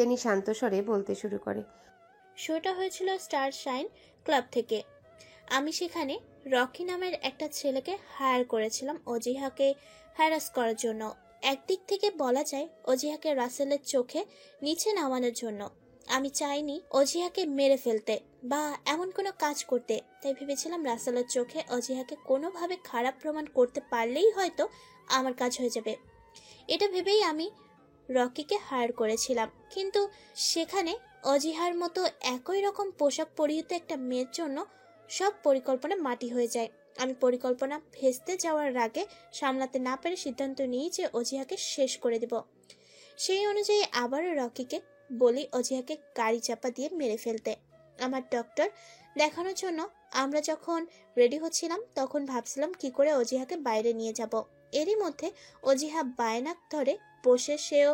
জানি শান্ত স্বরে বলতে শুরু করে। শোটা হয়েছিল স্টার শাইন ক্লাব থেকে। আমি সেখানে রকি নামের একটা ছেলেকে হায়ার করেছিলাম অজিহাকে হ্যারাস করার জন্য। একদিক থেকে বলা যায় অজিহাকে রাসেলের চোখে নিচে নামানোর জন্য। আমি চাইনি অজিহাকে মেরে ফেলতে বা এমন কোনো কাজ করতে, তাই ভেবেছিলাম রাসেলের চোখে অজিহাকে কোনোভাবে খারাপ প্রমাণ করতে পারলেই হয়তো আমার কাজ হয়ে যাবে। এটা ভেবেই আমি রকিকে হায়ার করেছিলাম। কিন্তু সেখানে অজিহার মতো একই রকম পোশাক পরিহিত একটা মেয়ের জন্য সব পরিকল্পনা মাটি হয়ে যায়। আমি পরিকল্পনা ভেস্তে যাওয়ার আগে সামলাতে না পেরে সিদ্ধান্ত নিই যে অজিহাকে শেষ করে দেব। সেই অনুযায়ী আবারও রকিকে বলি অজিহাকে গাড়ি চাপা দিয়ে মেরে ফেলতে। আমার ডক্টর দেখানোর জন্য আমরা যখন রেডি হচ্ছিলাম তখন ভাবছিলাম কি করে অজিহাকে বাইরে নিয়ে যাব। এরই মধ্যে অজিহা বায়না ধরে বসে সেও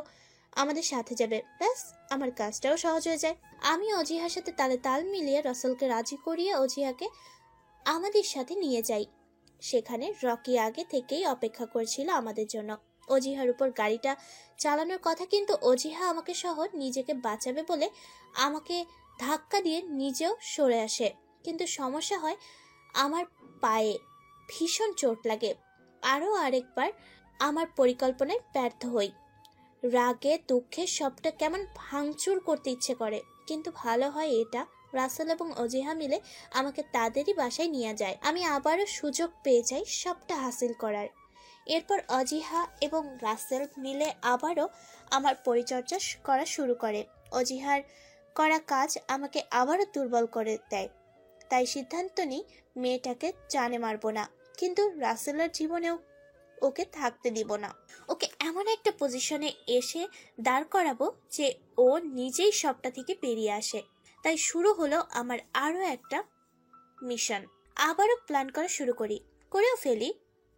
আমাদের সাথে যাবে। ব্যাস, আমার কাজটাও সহজ হয়ে যায়। আমি অজিহার সাথে তালে তাল মিলিয়ে রাসেলকে রাজি করিয়ে অজিহাকে আমাদের সাথে নিয়ে যাই। সেখানে রকি আগে থেকেই অপেক্ষা করছিল আমাদের জন্য। অজিহার উপর গাড়িটা চালানোর কথা, কিন্তু অজিহা আমাকে সহ নিজেকে বাঁচাবে বলে আমাকে ধাক্কা দিয়ে নিজেও সরে আসে। কিন্তু সমস্যা হয় আমার পায়ে ভীষণ চোট লাগে। আরও আরেকবার আমার পরিকল্পনায় ব্যর্থ হই। রাগে দুঃখে সবটা কেমন ভাঙচুর করতে ইচ্ছে করে, কিন্তু ভালো হয় এটা রাসেল এবং অজিহা মিলে আমাকে তাদেরই বাসায় নিয়ে যায়। আমি আবারও সুযোগ পেয়ে যাই সবটা হাসিল করার। এরপর অজিহা এবং রাসেল মিলে আবারও আমার পরিচর্যা করা শুরু করে। অজিহার করা কাজ আমাকে আবারও দুর্বল করে দেয়। তাই সিদ্ধান্ত নিই মেয়েটাকে জানে মারব না, কিন্তু রাসেলের জীবনেও ওকে থাকতে দিব না। ওকে এমন একটা পজিশনে এসে দাঁড় করাবো যে ও নিজেই সবটা থেকে বেরিয়ে আসে। তাই শুরু হলো আমার আরও একটা মিশন। আবারও প্ল্যান করা শুরু করেও ফেলি।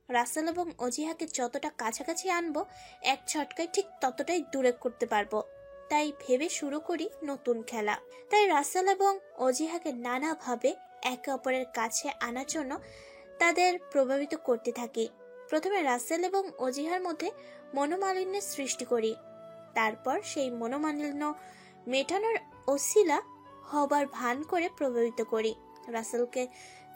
রাসেল এবং অজিহাকে যতটা কাছাকাছি আনবো এক ছটকায় ঠিক ততটাই দূরে করতে পারবো। তাই ভেবে শুরু করি নতুন খেলা। তাই রাসেল এবং অজিহাকে নানাভাবে একে অপরের কাছে আনার জন্য তাদের প্রভাবিত করতে থাকি। প্রথমে রাসেল এবং অজিহার মধ্যে মনোমালিন্যের সৃষ্টি করি। তারপর সেই মনোমালিন্য মেটানোর ওসিলা হবার ভান করে প্রভাবিত করি। রাসেলকে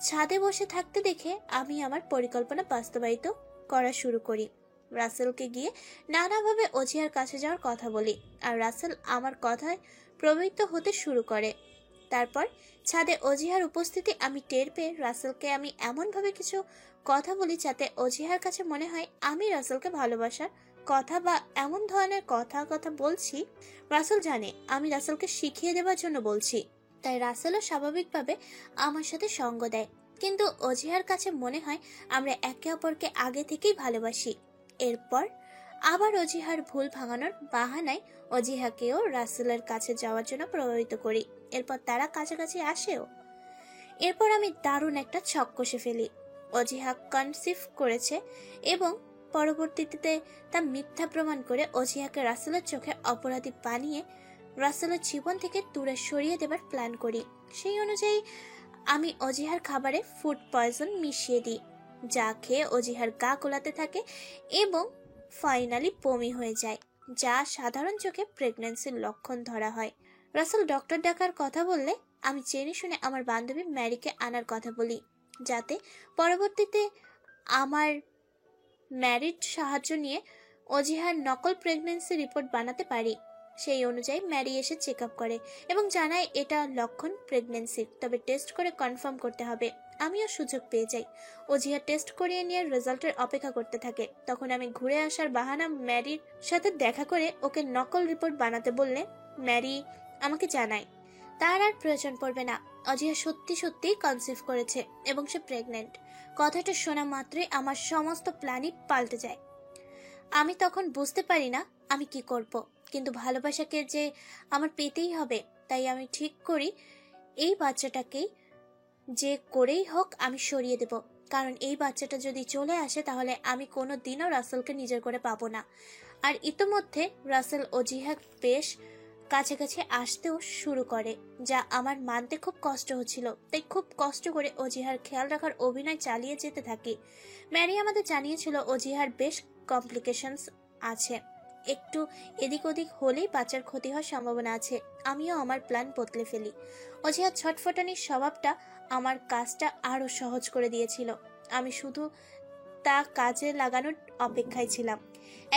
ছাদে বসে থাকতে দেখে আমি আমার পরিকল্পনা বাস্তবায়িত করা শুরু করি। রাসেলকে গিয়ে নানাভাবে অজিহার কাছে যাওয়ার কথা বলি, আর রাসেল আমার কথায় প্রভাবিত হতে শুরু করে। তারপর ছাদে অজিহার উপস্থিতি আমি টের পেয়ে রাসেলকে আমি এমনভাবে কিছু কথা বলি যাতে অজিহার কাছে মনে হয় আমি রাসেলকে ভালোবাসার কথা বা এমন ধরনের কথা বলছি। রাসেল জানে আমি রাসেলকে শিখিয়ে দেওয়ার জন্য বলছি, তাই রাসেলও স্বাভাবিকভাবে আমার সাথে সঙ্গ দেয়। কিন্তু অজিহার কাছে মনে হয় আমরা একে অপরকে আগে থেকেই ভালোবাসি। এরপর আবার অজিহার ভুল ভাঙানোর বাহানায় অজিহাকেও রাসেলের কাছে যাওয়ার জন্য প্রভাবিত করি। এরপর তারা কাছাকাছি আসেও। এরপর আমি দারুণ একটা ছক কষে ফেলি। অজিহা কনসিভ করেছে এবং পরবর্তীতে তা মিথ্যা প্রমাণ করে অজিহাকে রাসেলের চোখে অপরাধী বানিয়ে রাসেলের জীবন থেকে দূরে সরিয়ে দেবার প্ল্যান করি। সেই অনুযায়ী আমি অজিহার খাবারে ফুড পয়জন মিশিয়ে দিই, যা খেয়ে অজিহার গা গোলাতে থাকে এবং ফাইনালি বমি হয়ে যায়, যা সাধারণ চোখে প্রেগন্যান্সির লক্ষণ ধরা হয়। রাসেল ডক্টর ডাকার কথা বললে আমি জেনে শুনে আমার বান্ধবী ম্যারিকে আনার কথা বলি, যাতে পরবর্তীতে আমার ম্যারিড সাহায্য নিয়ে অজিহার নকল প্রেগন্যান্সি রিপোর্ট বানাতে পারি। সেই অনুযায়ী ম্যারি এসে চেক আপ করে এবং জানায় এটা লক্ষণ প্রেগন্যান্সির, তবে টেস্ট করে কনফার্ম করতে হবে। আমিও সুযোগ পেয়ে যাই। অজিহা টেস্ট করিয়ে নিয়ে রেজাল্টের অপেক্ষা করতে থাকে। তখন আমি ঘুরে আসার বাহানা ম্যারির সাথে দেখা করে ওকে নকল রিপোর্ট বানাতে বললে ম্যারি আমাকে জানায় তার আর প্রয়োজন পড়বে না। অজিহা সত্যি সত্যিই কনসিভ করেছে এবং সে প্রেগনেন্ট। কথাটা শোনা মাত্রই আমার সমস্ত প্ল্যানই পাল্টে যায়। আমি তখন বুঝতে পারি না আমি কি করব, কিন্তু ভালোবাসাকে যে আমার পেতেই হবে, তাই আমি ঠিক করি এই বাচ্চাটাকেই যে করেই হোক আমি সরিয়ে দেব। কারণ এই বাচ্চাটা যদি চলে আসে তাহলে আমি কোনো দিনও রাসেলকে নিজের করে পাবো না। আর ইতোমধ্যে রাসেল অজিহা বেশ কাছাকাছি আসতেও শুরু করে, যা আমার মানতে খুব কষ্ট হচ্ছিল। তাই খুব কষ্ট করে অজিহার খেয়াল রাখার অভিনয় চালিয়ে যেতে থাকি। ম্যারি আমাদের জানিয়েছিল অজিহার বেশ কমপ্লিকেশনস আছে একটু এদিক ওদিক হলেই বাচ্চার ক্ষতি হওয়ার সম্ভাবনা আছে। আমিও আমার প্ল্যান বদলে ফেলি। অজিহার ছটফটানির স্বভাবটা আমার কাজটা আরো সহজ করে দিয়েছিল। আমি শুধু তা কাজে লাগানোর অপেক্ষায় ছিলাম।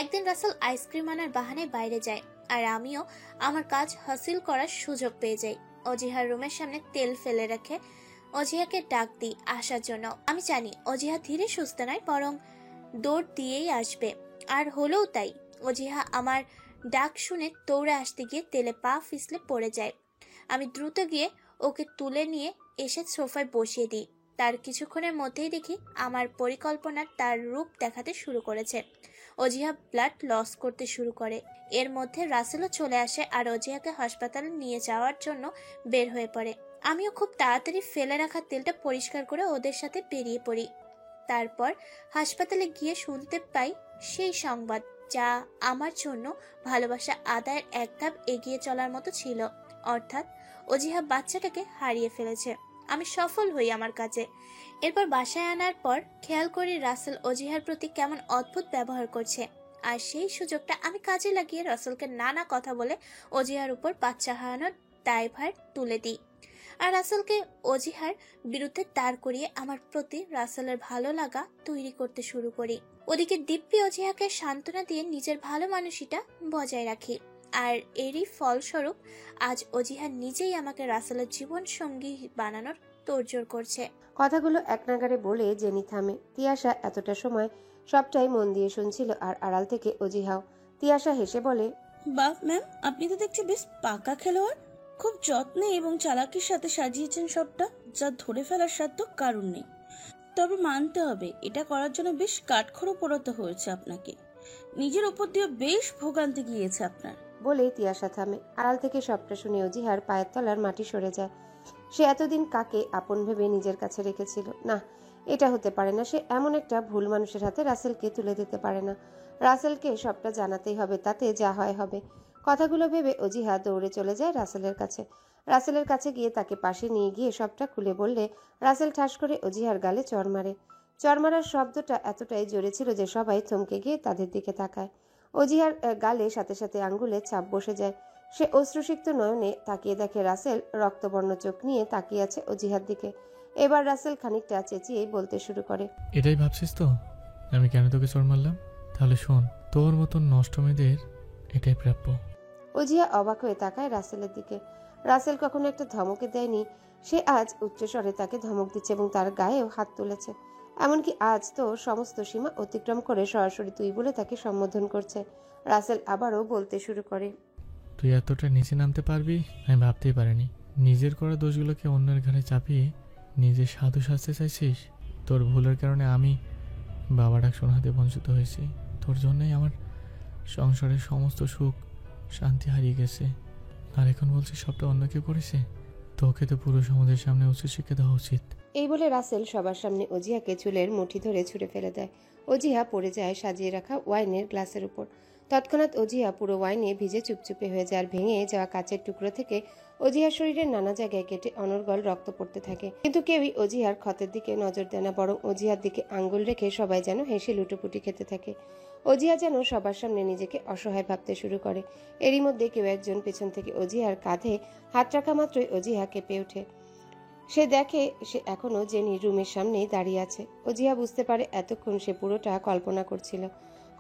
একদিন রাসেল আইসক্রিম আনার বাহানায় বাইরে যায়, আর আমিও আমার কাজ হাসিল করার সুযোগ পেয়ে যাই। অজিহার রুমের সামনে তেল ফেলে রেখে অজিহাকে ডাক দিই আসার জন্য। আমি জানি অজিহা ধীরে সুস্থ নয়, বরং দৌড় দিয়েই আসবে। আর হলেও তাই। অজিহা আমার ডাক শুনে দৌড়ে আসতে গিয়ে তেলে পা ফিসলে পড়ে যায়। আমি দ্রুত গিয়ে ওকে তুলে নিয়ে এসে সোফায় বসিয়ে দিই। তার কিছুক্ষণের মধ্যেই দেখি আমার পরিকল্পনা তার রূপ দেখাতে শুরু করেছে। অজিহা ব্লাড লস করতে শুরু করে। এর মধ্যে রাসেলও চলে আসে আর অজিহাকে হাসপাতালে নিয়ে যাওয়ার জন্য বের হয়ে পড়ে। আমিও খুব তাড়াতাড়ি ফেলে রাখা তেলটা পরিষ্কার করে ওদের সাথে বেরিয়ে পড়ি। তারপর হাসপাতালে গিয়ে শুনতে পাই সেই সংবাদ, যা আমার জন্য ভালোবাসা আদায়ের এক ধাপ এগিয়ে চলার মতো ছিল। অর্থাৎ অজিহা বাচ্চাটাকে হারিয়ে ফেলেছে। আমি সফল হই আমার কাজে। এরপর বাসায় আনার পর খেয়াল করি রাসেল অজিহার প্রতি কেমন অদ্ভুত ব্যবহার করছে। আর সেই সুযোগটা আমি কাজে লাগিয়ে রাসেলকে নানা কথা বলে অজিহার উপর বাচ্চা হারানোর দায়ভার তুলে দিই। আর রাসেলকে অজিহার বিরুদ্ধে দাঁড় করিয়ে আমার প্রতি রাসেলের ভালো লাগা তৈরি করতে শুরু করি। ওদিকে দিব্যি অজিহাকে সান্ত্বনা দিয়ে নিজের ভালো মানুষিটা বজায় রাখি। আর এরই ফলস্বরূপ আজ অজিহা নিজেই আমাকে রাসেলের জীবন সঙ্গী বানানোর তোড়জোড় করছে। কথাগুলো এক নাগাড়ে বলে জেনি থামে। তিয়াশা এতটা সময় সবটাই মন দিয়ে শুনছিল, আর আড়াল থেকে অজিহাও। তিয়াশা হেসে বলে, বাহ ম্যাম, আপনি তো দেখছি বেশ পাকা খেলোয়াড়। খুব যত্নে এবং চালাকির সাথে সাজিয়েছেন সবটা, যা ধরে ফেলার সাধ্য কারণ নেই। তবে মানতে হবে, এটা করার জন্য বেশ কাঠখড়ো পোড়াতে হয়েছে আপনাকে। নিজের উপর দিয়ে বেশ ভোগান্তি গিয়েছে আপনার। বলে তিয়াশা থামে। আড়াল থেকে সবটা শুনে অজিহার পায়ের তলার মাটি সরে যায়। সে এতদিন কাকে আপন ভেবে নিজের কাছে রেখেছিল। না, এটা হতে পারে না। সে এমন একটা ভুল মানুষের হাতে রাসেলকে তুলে দিতে পারে না। রাসেলকে সবটা জানাতেই হবে, তাতে যা হয় হবে। কথাগুলো ভেবে অজিহা দৌড়ে চলে যায় রাসেলের কাছে। রাসেলের কাছে গিয়ে তাকে পাশে নিয়ে গিয়ে সবটা খুলে বললে রাসেল ঠাস করে অজিহার গালে চড় মারে। চড় মারার শব্দটা এতটাই জোরে ছিল যে সবাই থমকে গিয়ে তাদের দিকে তাকায়। অজিহার গালে সাথে সাথে আঙ্গুলের ছাপ বসে যায়। সে অশ্রুসিক্ত নয়নে তাকিয়ে দেখে রাসেল রক্তবর্ণ চোখ নিয়ে তাকিয়ে আছে অজিহার দিকে। এবার রাসেল খানিকটা চেঁচিয়ে বলতে শুরু করে, এটাই ভাবছিস তো আমি কেন তোকে চড় মারলাম? তাহলে শোন, তোর মতন নষ্ট মেয়েদের এটাই প্রাপ্য। অজিহা অবাক হয়ে তাকায় রাসেলের দিকে। রাসেল কখনো একটা ধমকে দেয়নি, সে আজ উচ্চস্বরে তাকে ধমক দিচ্ছে এবং তার গায়েও হাত তুলেছে। এমনকি আজ তো সমস্ত সীমা অতিক্রম করে সরাসরি তুই বলে তাকে সম্বোধন করছে। রাসেল আবারও বলতে শুরু করে, তুই এতটা নিচে নামতে পারবি আমি ভাবতেই পারিনি। নিজের করা দোষগুলোকে অন্যের ঘাড়ে চাপিয়ে নিজে সাধু সাজতে চাইছিস। তোর ভুলের কারণে আমি বাবা ডাক শোনাতে বঞ্চিত হয়েছি। তোর জন্যই আমার সংসারের সমস্ত সুখ শান্তি হারিয়ে গেছে। আর এখন বলছিস সবটা অন্য কেউ করেছে? তোকে তো পুরো সমাজের সামনে উচিত শিক্ষা দেওয়া উচিত। এই বলে রাসেল সবার সামনে অজিহাকে চুলের মুঠি ধরে ছুঁড়ে ফেলে দেয়। অজিহা পড়ে যায় সাজিয়ে রাখা ওয়াইনের গ্লাসের উপর। তৎক্ষণাৎ অজিহা পুরো ওয়াইনে ভিজে চুপচুপে হয়ে যায়, আর ভেঙে যাওয়া কাচের টুকরো থেকে অজিহার শরীরের নানা জায়গায় কেটে অনর্গল রক্ত পড়তে থাকে। কিন্তু কেউই অজিহার ক্ষতের দিকে নজর দেয় না, বরং অজিহার দিকে আঙ্গুল রেখে সবাই যেন হেসে লুটোপুটি খেতে থাকে। অজিহা যেন সবার সামনে নিজেকে অসহায় ভাবতে শুরু করে। এরই মধ্যে কেউ একজন পেছন থেকে অজিহার কাঁধে হাত রাখা মাত্রই অজিহা কেঁপে ওঠে। সে দেখে সে এখনো জেনির রুমের সামনেই দাঁড়িয়ে আছে। অজিহা বুঝতে পারে এতক্ষণ সে পুরোটা কল্পনা করছিল।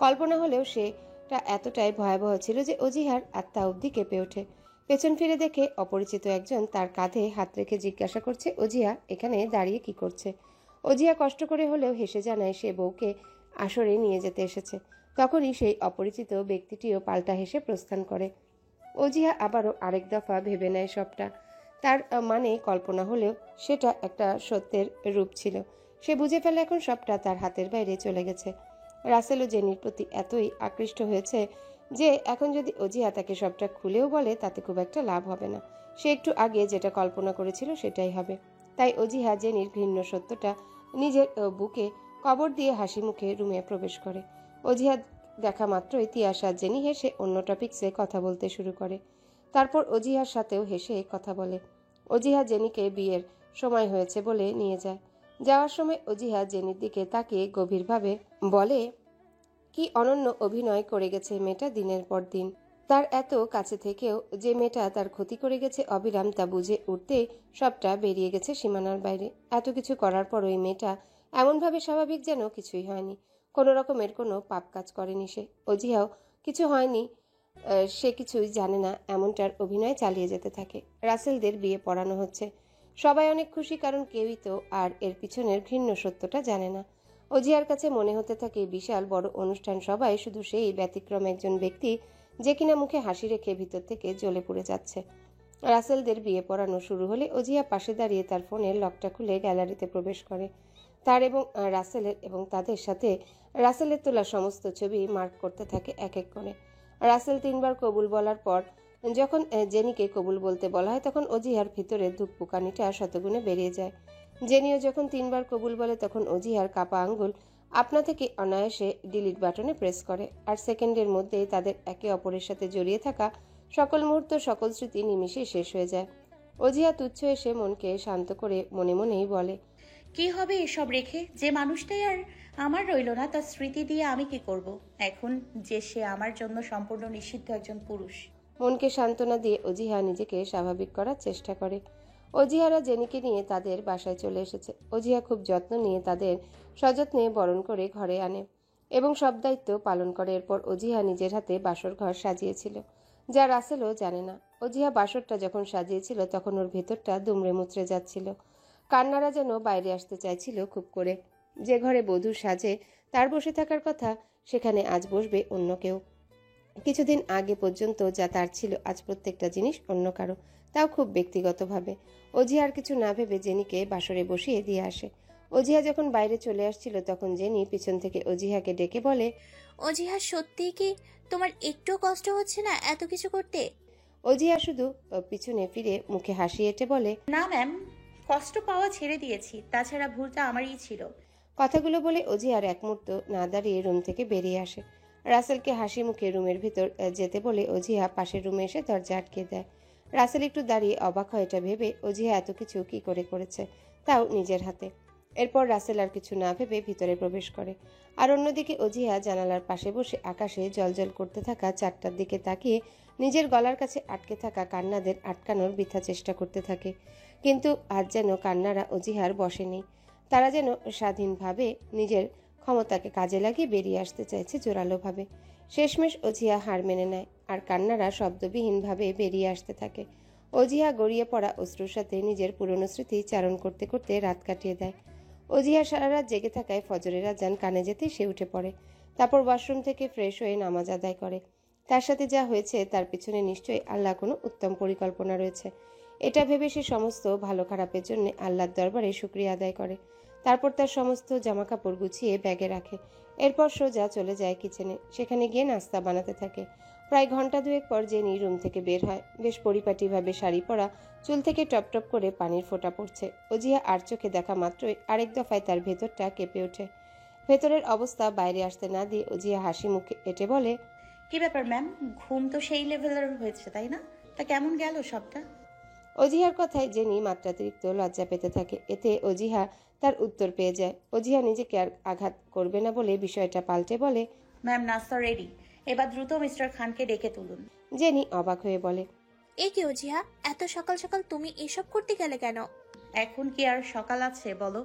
কল্পনা হলেও সেটা এতটাই ভয়াবহ ছিল যে অজিহার আত্মা অবধি কেঁপে ওঠে। পেছন ফিরে দেখে অপরিচিত একজন তার কাঁধে হাত রেখে জিজ্ঞাসা করছে, অজিহা এখানে দাঁড়িয়ে কি করছে? অজিহা কষ্ট করে হলেও হেসে জানায় সে বউকে আসরে নিয়ে যেতে এসেছে। তখনই সেই অপরিচিত ব্যক্তিটিও পাল্টা হেসে প্রস্থান করে। অজিহা আবারও আরেক দফা ভেবে নেয় সবটা। তার মানে কল্পনা হলেও সেটা একটা সত্যের রূপ ছিল। সে বুঝে ফেলে এখন সবটা তার হাতের বাইরে চলে গেছে। রাসেল ও জেনির প্রতি এতই আকৃষ্ট হয়েছে যে এখন যদি অজিহা তাকে সবটা খুলেও বলে তাতে খুব একটা লাভ হবে না। সে একটু আগে যেটা কল্পনা করেছিল সেটাই হবে। তাই অজিহা জেনির ঘৃণ্য সত্যটা নিজের বুকে কবর দিয়ে হাসি মুখে রুমে প্রবেশ করে। অজিহা দেখা মাত্রই তিয়াশা জেনি হেসে অন্য টপিকসে কথা বলতে শুরু করে। তারপর অজিহার সাথেও হেসে কথা বলে। অজিহা জেনিকে বিয়ের সময় হয়েছে বলে নিয়ে যায়। যাওয়ার সময় অজিহা জেনির দিকে তাকিয়ে গভীরভাবে বলে, কি অনন্য অভিনয় করে গেছে মেয়েটা দিনের পর দিন। তার এত কাছে থেকেও যে মেয়েটা তার ক্ষতি করে গেছে অবিরাম তা বুঝে উঠতেই সবটা বেরিয়ে গেছে সীমানার বাইরে। এত কিছু করার পর ওই মেয়েটা এমনভাবে স্বাভাবিক যেন কিছুই হয়নি, কোনো রকমের কোনো পাপ কাজ করেনি সে। অজিহাও কিছু হয়নি, সে কিছুই জানে না, এমনটার অভিনয় চালিয়ে যেতে থাকে। রাসেলদের বিয়ে পড়ানো হচ্ছে, সবাই অনেক খুশি, কারণ কেউই তো আর এর পিছনের ঘৃণ্য সত্যটা জানে না। অজিয়ার কাছে মনে হতে থাকে বিশাল বড় অনুষ্ঠান, সবাই শুধু সেই ব্যতিক্রম একজন ব্যক্তি যে কিনা মুখে হাসি রেখে ভিতর থেকে জ্বলে পুড়ে যাচ্ছে। রাসেলদের বিয়ে পড়ানো শুরু হলে অজিয়া পাশে দাঁড়িয়ে তার ফোনের লকটা খুলে গ্যালারিতে প্রবেশ করে। তার এবং রাসেলের এবং তাদের সাথে রাসেলের তোলা সমস্ত ছবি মার্ক করতে থাকে এক এক করে। রাসেল 3 বার কবুল বলার পর যখন জেনিকে কবুল বলতে বলা হয় তখন অজিহার ভিতরে ধুকপুকানিটা শতগুণে বেরিয়ে যায়। জেনিও যখন 3 বার কবুল বলে তখন অজিহার কাপা আঙ্গুল আপনা থেকে অনায়াসে ডিলিট বাটনে প্রেস করে, আর সেকেন্ডের মধ্যেই তাদের একে অপরের সাথে জড়িয়ে থাকা সকল মুহূর্ত, সকল স্মৃতি নিমিষে শেষ হয়ে যায়। অজিহা তুচ্ছ এসে মনকে শান্ত করে মনে মনেই বলে, কি হবে এসব রেখে? যে মানুষটাই আর আমার রইল না, তার স্মৃতি দিয়ে আমি কি করব এখন যে সে আমার জন্য সম্পূর্ণ নিষিদ্ধ একজন পুরুষ। মনকে সান্ত্বনা দিয়ে অজিহা নিজেকে স্বাভাবিক করার চেষ্টা করে। অজিহারা জেনিকে নিয়ে তাদের বাসায় চলে এসেছে। অজিহা খুব যত্ন নিয়ে তাদের সযত্নে বরণ করে ঘরে আনে এবং সব দায়িত্ব পালন করে। এরপর অজিহা নিজের হাতে বাসর ঘর সাজিয়েছিল, যা রাসেলও জানে না। অজিহা বাসরটা যখন সাজিয়েছিল তখন ওর ভেতরটা দুমড়ে মুচড়ে যাচ্ছিল, কান্নারা যেন বাইরে আসতে চাইছিল খুব করে। যে ঘরে বধূ সাজে তার বসে থাকার কথা, সেখানে আজ বসবে অন্য কেউ। কিছুদিন আগে পর্যন্ত যা তার ছিল, আজ প্রত্যেকটা জিনিস অন্য কারো, তাও খুব ব্যক্তিগতভাবে। অজিহা আর কিছু না ভেবে জেনিকে বাসরে বসিয়ে দিয়ে আসে। অজিহা যখন বাইরে চলে আসছিল তখন জেনি পিছন থেকে অজিহাকে ডেকে বলে, অজিহা, সত্যিই কি তোমার একটু কষ্ট হচ্ছে না এত কিছু করতে? অজিহা শুধু পিছনে ফিরে মুখে হাসি এঁটে বলে, না ম্যাম, কষ্ট পাওয়া ছেড়ে দিয়েছি, তাছাড়া ভুলটা আমারই ছিল। কথাগুলো বলে অজিহার এক মুহূর্ত না দাঁড়িয়ে রুম থেকে বেরিয়ে আসে। রাসেলকে হাসি মুখে রুমের ভিতর যেতে বলে অজিহা পাশের রুমে এসে দরজা আটকে দেয়। রাসেল একটু দাঁড়িয়ে অবাক হয় এটা ভেবে অজিহা এত কিছু কি করে করেছে, তাও নিজের হাতে। এরপর রাসেল আর কিছু না ভেবে ভিতরে প্রবেশ করে। আর অন্যদিকে অজিহা জানালার পাশে বসে আকাশে জ্বলজ্বল করতে থাকা চাঁদটার দিকে তাকিয়ে নিজের গলার কাছে আটকে থাকা কান্নাদের আটকানোর বৃথা চেষ্টা করতে থাকে। কিন্তু আজ যেন কান্নারা অজিহার বসেনি, তারা যেন স্বাধীনভাবে নিজের ক্ষমতাকে কাজে লাগিয়ে বেরিয়ে আসতে চাইছে জোরালোভাবে। শেষমেশ অজিহা হার মেনে নেয় আর কান্নারা শব্দবিহীনভাবে বেরিয়ে আসতে থাকে। অজিহা গড়িয়ে পড়া অশ্রুর সাথে নিজের পুরনো স্মৃতি চারণ করতে করতে রাত কাটিয়ে দেয়। অজিহা সারা রাত জেগে থাকায় ফজরের আজান কানে যেতেই সে উঠে পড়ে। তারপর ওয়াশরুম থেকে ফ্রেশ হয়ে নামাজ আদায় করে। তার সাথে যা হয়েছে তার পিছনে নিশ্চয়ই আল্লাহ কোনো উত্তম পরিকল্পনা রয়েছে, এটা ভেবে সে সমস্ত ভালো খারাপের জন্য আল্লাহর দরবারে শুকরিয়া আদায় করে। তারপর তার সমস্ত জামাকাপড় গুছিয়ে ব্যাগে রাখে। এরপর সোজা চলে যায় কিচেনে, সেখানে গিয়ে নাস্তা বানাতে থাকে। প্রায় ঘন্টা দুয়েক পর জেনি রুম থেকে বের হয়। বেশ পরিপাটিভাবে শাড়ি পরা, চুল থেকে টপ টপ করে পানির ফোঁটা পড়ছে। অজিহা আর চোখে দেখা মাত্রই আরেক দফায় তার ভেতরটা কেঁপে ওঠে। ভেতরের অবস্থা বাইরে আসতে না দিয়ে অজিহা হাসি মুখে এঁটে বলে, কি ব্যাপার ম্যাম, ঘুম তো সেই লেভেলের হয়েছে তাই না? তা কেমন গেল সবটা? অজিহার কথায় জেনি মাত্রাতিরিক্ত লজ্জা পেতে থাকে। এতে অজিহা তার উত্তর পেয়ে যায়। অজিহা নিজেকে আর আঘাত করবে না বলে বিষয়টা পাল্টে বলে, ম্যাম, নাস্তা রেডি, এবার দ্রুত মিস্টার খানকে ডেকে তুলুন। জেনি অবাক হয়ে বলে, এ কি অজিহা, এত সকাল সকাল তুমি এসব করতে গেলে কেন? এখন কি আর সকাল আছে বলো?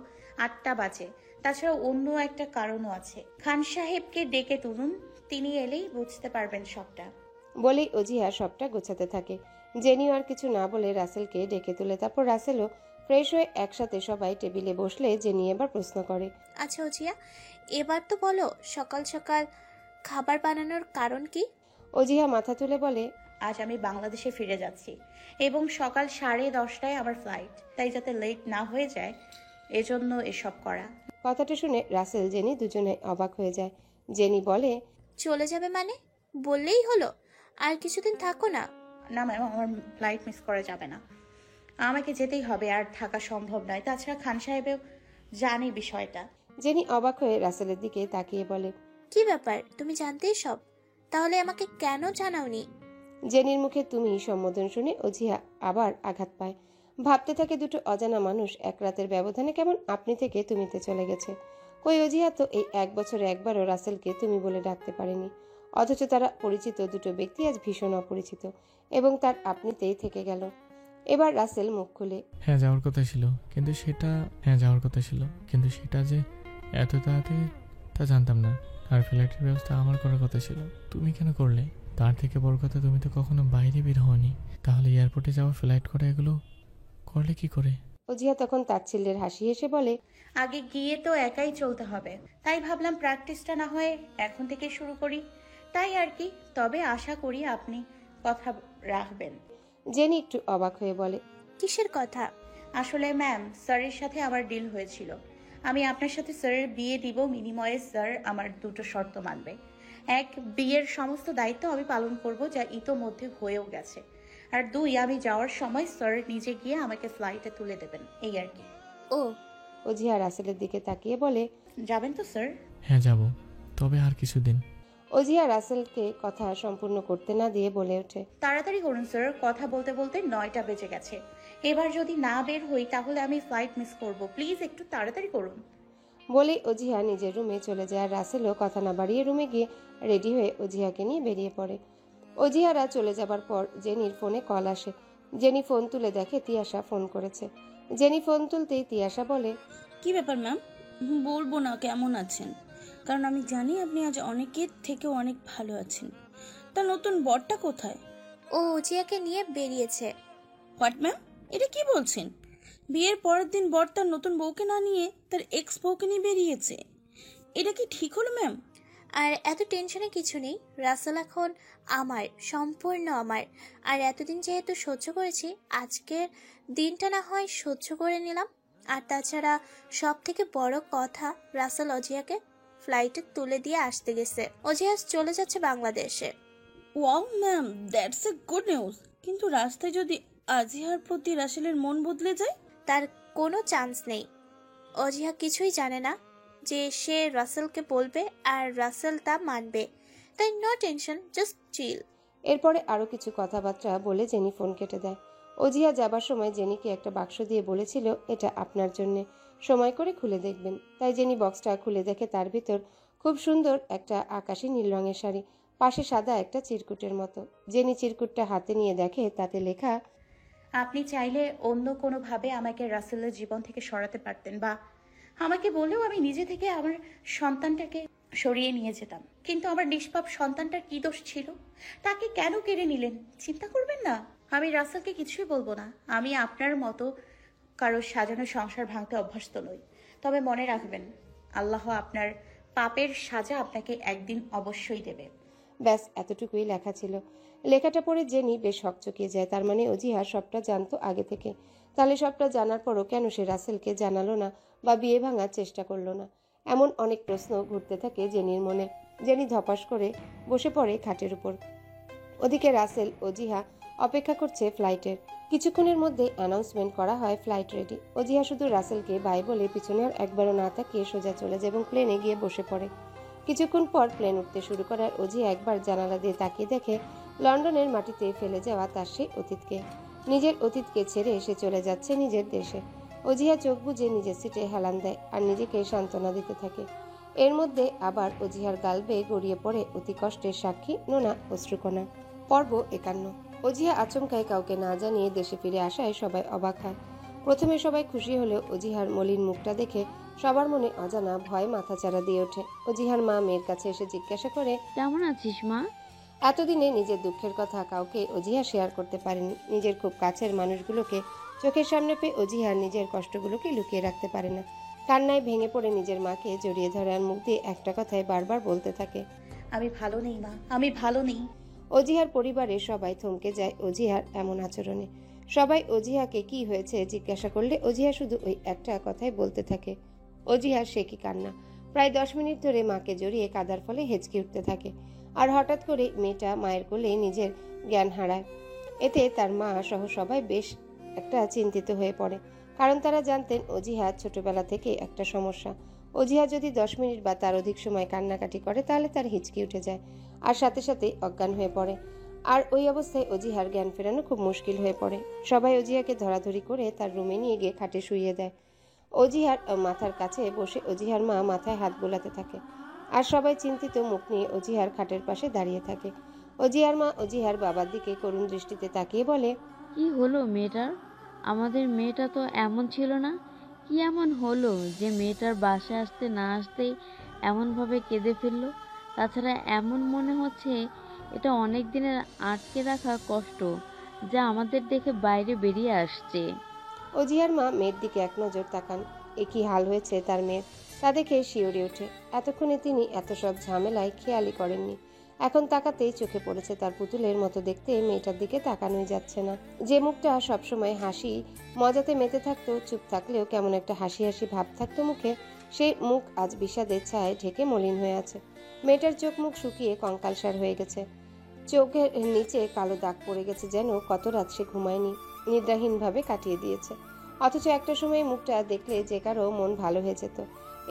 8টা বাজে। তাছাড়া অন্য একটা কারণও আছে। খান সাহেবকে ডেকে তুলুন, তিনি এলেই বুঝতে পারবেন সবটা। বলেই অজিহা সবটা গোছাতে থাকে। জেনিও আর কিছু না বলে রাসেলকে ডেকে তুলে। তারপর রাসেলও ফ্রেশ হয়ে একসাথে সবাই টেবিলে বসলে জেনি এবার প্রশ্ন করে, আচ্ছা অজিহা, এবার তো বলো সকাল সকাল খাবার বানানোর কারণ কি? অজিহা মাথা তুলে বলে, আজ আমি বাংলাদেশে ফিরে যাচ্ছি এবং সকাল 10:30টায় আমার ফ্লাইট, তাই যাতে লেট না হয়ে যায় এজন্য এসব করা। কথাটা শুনে রাসেল জেনি দুজনে অবাক হয়ে যায়। জেনি বলে, চলে যাবে মানে? বললেই হলো, আর কিছুদিন থাকো না। না ম্যাম, আমার ফ্লাইট মিস করা যাবে না, আমাকে যেতেই হবে, আর থাকা সম্ভব নয়। তাছাড়া খান সাহেবেও জানে বিষয়টা। জেনি অবাক হয়ে রাসেলের দিকে তাকিয়ে বলে, কি ব্যাপার, তুমি জানতেই সব? তাহলে আমাকে কেন জানাওনি? জেনির মুখে তুমি সম্বোধন শুনে অজিহা আবার আঘাত পায়। ভাবতে থাকে দুটো অজানা মানুষ এক রাতের ব্যবধানে কেমন আপনি থেকে তুমিতে চলে গেছে। কই অজিহা তো এই 1 বছরে একবারও রাসেলকে তুমি বলে ডাকতে পারেনি। অথচ তারা পরিচিত দুটো ব্যক্তি আজ ভীষণ অপরিচিত এবং তার আপনিতেই থেকে গেল। এবার রাসেল মুখ খুলে হ্যাঁ যাওয়ার কথা ছিল, কিন্তু সেটা যে এত তাড়াতাড়ি তা জানতাম না। আর ফ্লাইটের ব্যবস্থা আমার করার কথা ছিল, তুমি কেন করলে? তার থেকে বড় কথা, তুমি তো কখনো বাইরে বের হওনি, তাহলে এয়ারপোর্টে যাওয়া, ফ্লাইট করা, এগুলো করলে কি করে? অজিহা তখন তাচ্ছিল্যের হাসি হেসে বলে, আগে গিয়ে তো একাই চলতে হবে, তাই ভাবলাম প্র্যাকটিসটা না হয়ে এখন থেকে শুরু করি, তাই আর কি। তবে আশা করি আপনি কথা রাখবেন। জেনি একটু অবাক হয়ে বলে, কিসের কথা? আসলে ম্যাম, স্যারের সাথে আমার ডিল হয়েছিল। আমি আপনার সাথে স্যারের বিয়ে দিব, বিনিময়ে স্যার আমার দুটো শর্ত মানবে। এক, বিয়ের সমস্ত দায়িত্ব আমি পালন করব, যা ইতোমধ্যে হয়েও গেছে। আর 2, আমি যাওয়ার সময় স্যার নিজে গিয়ে আমাকে ফ্লাইটে তুলে দেবেন, এই আর কি। ও, অজিহা রাসেলের দিকে তাকিয়ে বলে, যাবেন তো স্যার? হ্যাঁ যাব, তবে আর কিছুদিন। অজিহা রাসেলকে কথা সম্পূর্ণ করতে না দিয়ে বলে ওঠে, তাড়াতাড়ি করুন স্যার, কথা বলতে বলতে 9টা বেজে গেছে। এবার যদি না বের হই তাহলে আমি ফ্লাইট মিস করব, প্লিজ একটু তাড়াতাড়ি করুন। বলেই অজিহা নিজের রুমে চলে যায়। আর রাসেলও কথা না বাড়িয়ে রুমে গিয়ে রেডি হয়ে অজিহাকে নিয়ে বেরিয়ে পড়ে। অজিহারা চলে যাবার পর জেনির ফোনে কল আসে। জেনি ফোন তুলে দেখে তিয়াশা ফোন করেছে। জেনি ফোন তুলতেই তিয়াশা বলে, কি ব্যাপার ম্যাম? বলবো না কেমন আছেন, কারণ আমি জানি আপনি আজ অনেকের থেকেও অনেক ভালো আছেন। তা নতুন বরটা কোথায়? ও অজিয়াকে নিয়ে বেরিয়েছে। হোয়াট ম্যাম, এটা কি বলছেন? বিয়ের পরের দিন বর তার নতুন বউকে না নিয়ে তার এক্স বউকে নিয়ে বেরিয়েছে, এটা কি ঠিক হলো ম্যাম? আর এত টেনশনে কিছু নেই, রাসেল এখন আমার, সম্পূর্ণ আমার। আর এতদিন যেহেতু সহ্য করেছি, আজকের দিনটা না হয় সহ্য করে নিলাম। আর তাছাড়া সব থেকে বড় কথা, রাসেল অজিয়াকে ফ্লাইটে তুলে দিয়ে আসতে গেছে। অজিয়া চলে যাচ্ছে বাংলাদেশে। Wow ma'am, that's a good news. কিন্তু রাস্তায় যদি আজিহার প্রতি রাসেলের মন বদলে যায়? তার কোনো চান্স নেই। অজিয়া কিছুই জানে না যে সে রাসেলকে বলবে আর রাসেল তা মানবে। তাই নো টেনশন, জাস্ট চিল। এরপরে আরো কিছু কথাবার্তা বলে জেনি ফোন কেটে দেয়। অজিহা যাবার সময় জেনিকে একটা বাক্স দিয়ে বলেছিল, এটা আপনার জন্য, সময় করে খুলে দেখবেন। তাই জেনি বক্সটা খুলে দেখে তার ভিতর খুব সুন্দর একটা আকাশি নীল রঙের শাড়ি, পাশে সাদা একটা চিরকুটের মতো। জেনি চিরকুটটা হাতে নিয়ে দেখে তাতে লেখা, আপনি চাইলে অন্য কোনোভাবে আমাকে রাসেলের জীবন থেকে সরাতে পারতেন, বা আমাকে বলেও আমি নিজে থেকে আমার সন্তানটাকে সরিয়ে নিয়ে যেতাম। কিন্তু আমার নিষ্পাপ সন্তানটার কি দোষ ছিল? তাকে কেন কেড়ে নিলেন? চিন্তা করবেন না। আমি রাসেলকে কিছুই বলবো না। আমি আপনার মতো কারো সাজানো সংসার ভাঙতে অভ্যস্ত নই। তবে মনে রাখবেন, আল্লাহ আপনার পাপের সাজা আপনাকে একদিন অবশ্যই দেবে। ব্যাস এতটুকুই লেখা ছিল। লেখাটা পড়ে জেনি বেশ হকচকিয়ে যায়। তার মানে অজিহা সবটা জানতো আগে থেকে। তাহলে সবটা জানার পরও কেন সে রাসেলকে জানালো না বা বিয়ে ভাঙার চেষ্টা করলো না? এমন অনেক প্রশ্ন ঘুরতে থাকে জেনির মনে। জেনি ধপাস করে বসে পড়ে খাটের উপর। ওদিকে রাসেল অজিহা অপেক্ষা করছে ফ্লাইটের। কিছুক্ষণের মধ্যে অ্যানাউন্সমেন্ট করা হয়, ফ্লাইট রেডি। অজিহা শুধু রাসেলকে বাই বলে পিছনে আর একবারও না তাকিয়ে সোজা চলে যায় এবং প্লেনে গিয়ে বসে পড়ে। কিছুক্ষণ পর প্লেন উঠতে শুরু করার অজিহা একবার জানালা দিয়ে তাকিয়ে দেখে লন্ডনের মাটিতে ফেলে যাওয়া তার সেই অতীতকে। নিজের অতীতকে ছেড়ে এসে চলে যাচ্ছে নিজের দেশে। অজিহা চোখ বুজে নিজের সিটে হেলান দেয় আর নিজেকে সান্ত্বনা দিতে থাকে। এর মধ্যে আবার অজিহার গাল বেয়ে গড়িয়ে পড়ে অতি কষ্টের সাক্ষী নোনা অশ্রুকণা। পর্ব 51। অজিহা আচমকায় কাউকে না জানিয়ে দেশে ফিরে আসায় সবাই অবাক হয়। প্রথমে সবাই খুশি হলেও অজিহার মলিন মুখটা দেখে সবার মনে অজানা ভয় মাথাচাড়া দিয়ে ওঠে। অজিহার মা মেয়ের কাছে এসে জিজ্ঞাসা করে, কেমন আছিস মা? এতদিনে নিজের দুঃখের কথা কাউকে অজিহা শেয়ার করতে পারেনি। নিজের খুব কাছের মানুষগুলোকে চোখের সামনে পেয়ে অজিহার নিজের কষ্টগুলোকে লুকিয়ে রাখতে পারে না। কান্নায় ভেঙে পড়ে নিজের মাকে জড়িয়ে ধরে আর মুখ দিয়ে একটা কথাই বারবার বলতে থাকে, আমি ভালো নেই মা, আমি ভালো নেই। অজিহার পরিবারের সবাই থমকে যায় অজিহার এমন আচরণে। সবাই অজিহাকে কি হয়েছে জিজ্ঞাসা করলে অজিহা শুধু ওই একটা কথাই বলতে থাকে, অজিহার সে কি কান্না। প্রায় 10 মিনিট ধরে মাকে জড়িয়ে কাদার ফলে হেঁচকি উঠতে থাকে। আর হঠাৎ করে মেয়েটা মায়ের কোলে নিজের জ্ঞান হারায়। এতে তার মা সহ সবাই বেশ একটা চিন্তিত হয়ে পড়ে, কারণ তারা জানতেন অজিহা ছোটবেলা থেকে একটা সমস্যা। অজিহা যদি 10 মিনিট বা তার অধিক সময় কান্নাকাটি করে তাহলে তার হিচকি উঠে যায় আর সাথে সাথে অজ্ঞান হয়ে পড়ে। আর ওই অবস্থায় অজিহার জ্ঞান ফেরানো খুব মুশকিল হয়ে পড়ে। সবাই অজিহাকে ধরাধরি করে তার রুমে নিয়ে গিয়ে খাটে শুইয়ে দেয়। অজিহার মাথার কাছে বসে অজিহার মা মাথায় হাত বোলাতে থাকে। আর সবাই চিন্তিত মুখ নিয়ে অজিহার খাটের পাশে দাঁড়িয়ে থাকে। অজিহার মা অজিহার বাবার দিকে করুণ দৃষ্টিতে তাকিয়ে বলে, কি হলো মেয়েটার? আমাদের মেয়েটা তো এমন ছিল না। কি এমন হলো যে মেয়েটার বাসায় আসতে না আসতেই এমনভাবে কেঁদে ফেললো? তাছাড়া এমন মনে হচ্ছে এটা অনেক দিনের আটকে রাখা কষ্ট, যা আমাদের দেখে বাইরে বেরিয়ে আসছে। অজিহার মা মেয়ের দিকে এক নজর তাকান। এ কি হাল হয়েছে তার মেয়ের, তা দেখে শিউরে ওঠে। এতক্ষণে তিনি এত সব ঝামেলায় খেয়ালই করেননি। এখন তাকাতেই চোখে পড়েছে তার পুতুলের মতো দেখতে মেয়েটার দিকে তাকানোই যাচ্ছে না। যে মুখটা সবসময় হাসি মজাতে মেতে থাকতো, চুপ থাকলেও কেমন একটা হাসি হাসি ভাব থাকতো মুখে, সেই মুখ আজ বিষাদের ছায়ায় ঢেকে মলিন হয়ে আছে। মেয়েটার চোখ মুখ শুকিয়ে কঙ্কালসার হয়ে গেছে। চোখের নিচে কালো দাগ পড়ে গেছে, যেন কত রাত সে ঘুমায়নি, নিদ্রাহীনভাবে কাটিয়ে দিয়েছে। অথচ একটা সময় মুখটা দেখলে যে কারো মন ভালো হয়ে যেত।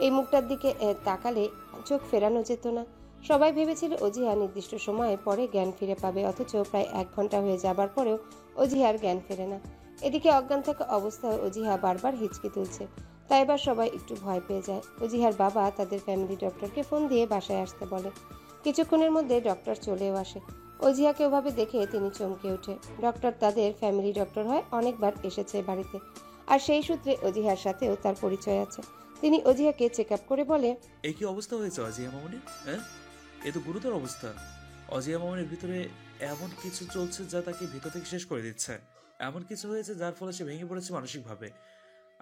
এই মুখটার দিকে তাকালে চোখ ফেরানো যেত না। সবাই ভেবেছিল অজিহা নির্দিষ্ট সময় পরে জ্ঞান ফিরে পাবে, অথচ প্রায় 1 ঘন্টা হয়ে যাবার পরেও অজিহার জ্ঞান ফেরে না। এদিকে অজ্ঞান থাকা অবস্থায় অজিহা বারবার হিচকি তুলছে। তাই এবার সবাই একটু ভয় পেয়ে যায়। অজিহার বাবা তাদের ফ্যামিলি ডক্টরকে ফোন দিয়ে বাসায় আসতে বলে। কিছুক্ষণের মধ্যে ডক্টর চলেও আসে। অজিহাকে ওভাবে দেখে তিনি চমকে ওঠে। ডক্টর তাদের ফ্যামিলি ডক্টর হয়, অনেকবার এসেছে বাড়িতে, আর সেই সূত্রে অজিহার সাথেও তার পরিচয় আছে। তিনি অজিহাকে চেক আপ করে বলে, এই কি অবস্থা হয়েছে অজিয়া মামনির? হ্যাঁ, এ তো গুরুতর অবস্থা। অজিয়া মামনির ভিতরে এমন কিছু চলছে যা তাকে ভিতর থেকে শেষ করে দিচ্ছে। এমন কিছু হয়েছে যার ফলে সে ভেঙে পড়েছে মানসিকভাবে,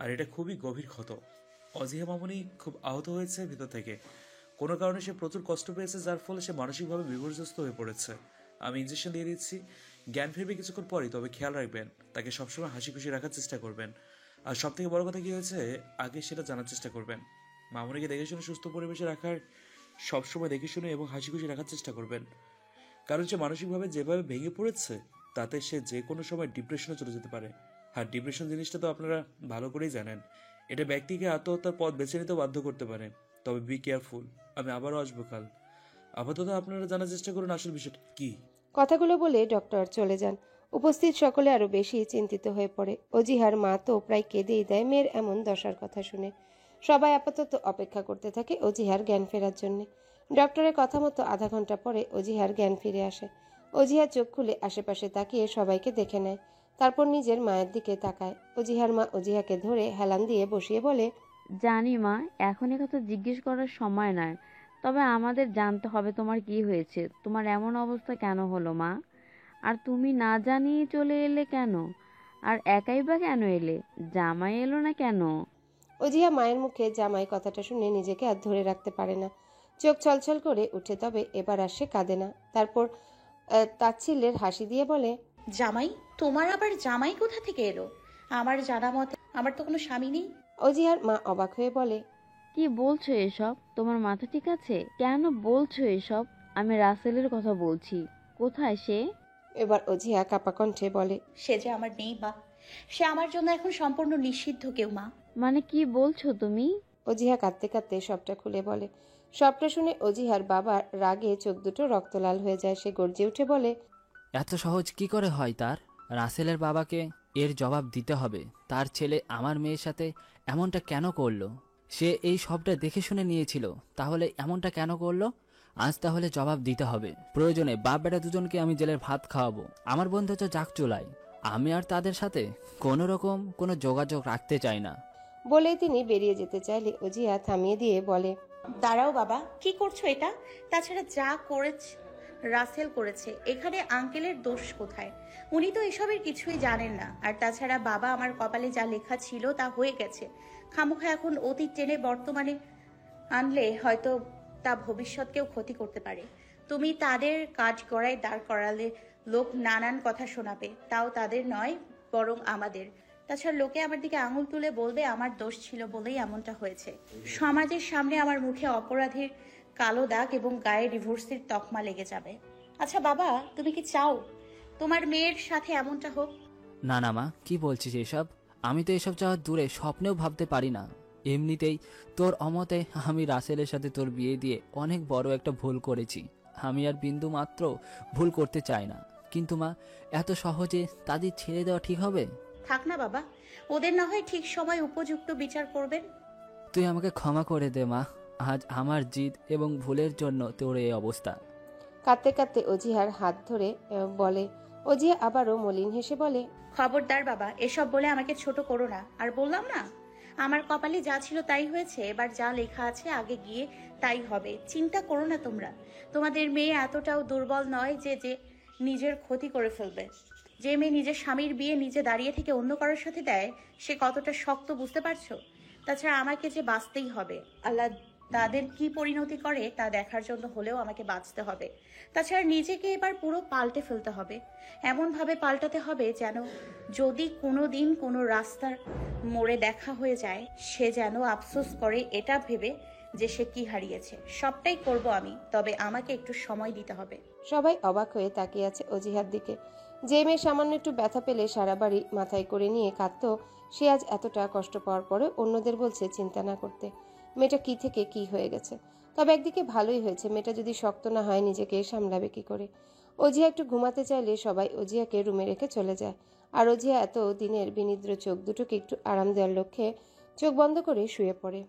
আর এটা খুবই গভীর ক্ষত। অজিয়া মামনি খুব আহত হয়েছে ভিতর থেকে। কোনো কারণে সে প্রচুর কষ্ট পেয়েছে, যার ফলে সে মানসিকভাবে বিপর্যস্ত হয়ে পড়েছে। আমি ইঞ্জেকশন দিয়ে দিচ্ছি, জ্ঞান ফিরবে কিছুক্ষণ পরই। তবে খেয়াল রাখবেন, তাকে সবসময় হাসি খুশি রাখার চেষ্টা করবেন। আর সব থেকে বড় কথা কি হয়েছে আগে সেটা জানার চেষ্টা করবেন। মামনিকে দেখে শুনে সুস্থ পরিবেশে রাখার, সবসময় দেখে শুনে এবং হাসি খুশি রাখার চেষ্টা করবেন। কারণ সে মানসিকভাবে যেভাবে ভেঙে পড়েছে তাতে সে যে কোনো সময় ডিপ্রেশনে চলে যেতে পারে। আর ডিপ্রেশন জিনিসটা তো আপনারা ভালো করেই জানেন, এটা ব্যক্তিকে আত্মহত্যার পথ বেছে নিতে বাধ্য করতে পারে। তবে বি কেয়ারফুল। আমি আবারও আসবো কাল। আপাতত আপনারা জানার চেষ্টা করুন আসল বিষয়টা কি। কথাগুলো বলে ডক্টর চলে যান। উপস্থিত সকলে আরো বেশি চিন্তিত হয়ে পড়ে। অজিহার মা তো প্রায় কেঁদেই দেয় মেয়ের এমন দশার কথা শুনে। সবাই আপাতত অপেক্ষা করতে থাকে অজিহার জ্ঞান ফেরার জন্য। ডক্টরের কথা মতো আধা ঘন্টা পরে অজিহার জ্ঞান ফিরে আসে। অজিহার চোখ খুলে আশেপাশে তাকিয়ে সবাইকে দেখে নেয়, তারপর নিজের মায়ের দিকে তাকায়। অজিহার মা অজিহাকে ধরে হেলান দিয়ে বসিয়ে বলে, জানি মা, এখন কথা জিজ্ঞেস করার সময় নয়, তবে আমাদের জানতে হবে তোমার কি হয়েছে, তোমার এমন অবস্থা কেন হলো মা? আর তুমি না জানিয়ে চলে এলে কেন? আর একাই বা কেন এলে? জামাই এলো না কেন? অজিহা মায়ের মুখে জামাই কথাটা শুনে নিজেকে আর ধরে রাখতে পারে না। চোখ ছলছল করে উঠে, তবে এবার আর সে কাঁদে না। তারপর তাচ্ছিল্যের হাসি দিয়ে বলে, জামাই? তোমার আবার জামাই কোথা থেকে এলো? আমার জানা মতে আমার তো কোনো স্বামী নেই। অজিহার মা অবাক হয়ে বলে, কি বলছো এসব? তোমার মাথা ঠিক আছে? কেন বলছো এসব? আমি রাসেলের কথা বলছি। কোথায় সে? এবার অজিহা কাপা কণ্ঠে বলে, সে যে আমার নেই মা, সে আমার জন্য এখন সম্পূর্ণ নিষিদ্ধ কেউ মা। মানে কি বলছো তুমি? অজিহা কাঁদতে কাঁদতে সবটা খুলে বলে। সবটা শুনে অজিহার বাবার রাগে চোখ দুটো রক্তলাল হয়ে যায়। সে গর্জে উঠে বলে, এত সহজ কি করে হয় তার? রাসেলের বাবাকে এর জবাব দিতে হবে। তার ছেলে আমার মেয়ের সাথে এমনটা কেন করলো? সে এই সবটা দেখে শুনে নিয়েছিল, তাহলে এমনটা কেন করলো? আজ তাহলে জবাব দিতে হবে। প্রয়োজনে বাপ বেটা দুজনকে আমি জেলের ভাত খাওয়াবো। আমার বন্ধু তো যাক চুলাই। আমি আর তাদের সাথে কোনো রকম কোনো যোগাযোগ রাখতে চাই না। বলেই তিনি বেরিয়ে যেতে চাইলে অজিহা থামিয়ে দিয়ে বলে, দাঁড়াও বাবা, কি করছো এটা? তাছাড়া যা করেছে রাসেল করেছে, এখানে আঙ্কেলের দোষ কোথায়? উনি তো এসবের কিছুই জানেন না। আর তাছাড়া বাবা, আমার কপালে যা লেখা ছিল তা হয়ে গেছে। খামোখা এখন অতীত টেনে বর্তমানে আনলে হয়তো তা ভবিষ্যৎকেও ক্ষতি করতে পারে। তুমি তাদের কাজ গড়ায় দাঁড় করালে লোক নানান কথা শোনাবে, তাও তাদের নয় বরং আমাদের। তাছাড়া লোকে আমার দিকে আঙুল তুলে বলবে আমার দোষ ছিল বলেই এমনটা হয়েছে। সমাজের সামনে আমার মুখে অপরাধীর কালো দাগ এবং গায়ে ডিভোর্সের তকমা লেগে যাবে। আচ্ছা বাবা, তুমি কি চাও তোমার মেয়ের সাথে এমনটা হোক? না না মা, কি বলছিস এসব? আমি তো এসব চাওয়ার দূরে স্বপ্নেও ভাবতে পারি না। এমনিতেই তোর অমতে আমি রাসেলের সাথে তোর বিয়ে দিয়ে অনেক বড় একটা ভুল করেছি। আমি আর বিন্দু মাত্র ভুল করতে চাই না। কিন্তু মা, এত সহজে তাদের ছেড়ে দেওয়া ঠিক হবে? থাক না বাবা, ওদের না হয় ঠিক সময় উপযুক্ত বিচার করবেন। তুই আমাকে ক্ষমা করে দে মা, আজ আমার জিদ এবং ভুলের জন্য তোর এই অবস্থা। কাঁদতে কাঁদতে অজিহার হাত ধরে বলে। অজিহা আবারও মলিন হেসে বলে, খবরদার বাবা, এসব বলে আমাকে ছোট করো না। আর বললাম না, আমার কপালে যা ছিল তাই হয়েছে, এবার যা লেখা আছে আগে গিয়ে তাই হবে। চিন্তা করো না তোমরা। তোমাদের মেয়ে এতটাও দুর্বল নয় যে যে নিজের ক্ষতি করে ফেলবে। যে মেয়ে নিজের স্বামীর বিয়ে নিজে দাঁড়িয়ে থেকে অন্য কারোর সাথে দেয়, সে কতটা শক্ত বুঝতে পারছো? তাছাড়া আমাকে যে বাঁচতেই হবে। আল্লাহ তাদের কি পরিণতি করে তা দেখার জন্য হলেও আমাকে বাঁচতে হবে। তাছাড়া নিজেকে এবার পুরো পাল্টে ফেলতে হবে। এমনভাবে পাল্টাতে হবে যেন যদি কোনো দিন কোনো রাস্তার মোড়ে দেখা হয়ে যায়, সে যেন আফসোস করে এটা ভেবে যে সে কি হারিয়েছে। সবটাই করব আমি, তবে আমাকে একটু সময় দিতে হবে। সবাই অবাক হয়ে তাকিয়ে আছে অজিহার দিকে। যে মেয়ে সামান্য একটু ব্যথা পেলে সারা বাড়ি মাথায় করে নিয়ে কাঁদতো, সে আজ এতটা কষ্ট পাওয়ার পরে অন্যদের বলছে চিন্তা না করতে। মেয়েটা কি থেকে কি হয়ে গেছে। তবে একদিকে ভালোই হয়েছে, মেয়েটা যদি শক্ত না হয় নিজেকে সামলাবে কি করে। অজিয়া একটু ঘুমাতে চাইলে সবাই অজিয়াকে রুমে রেখে চলে যায়। আর অজিয়া এত দিনের বিনিদ্র চোখ দুটোকে একটু আরাম দেওয়ার লক্ষ্যে চোখ বন্ধ করে শুয়ে পড়ে।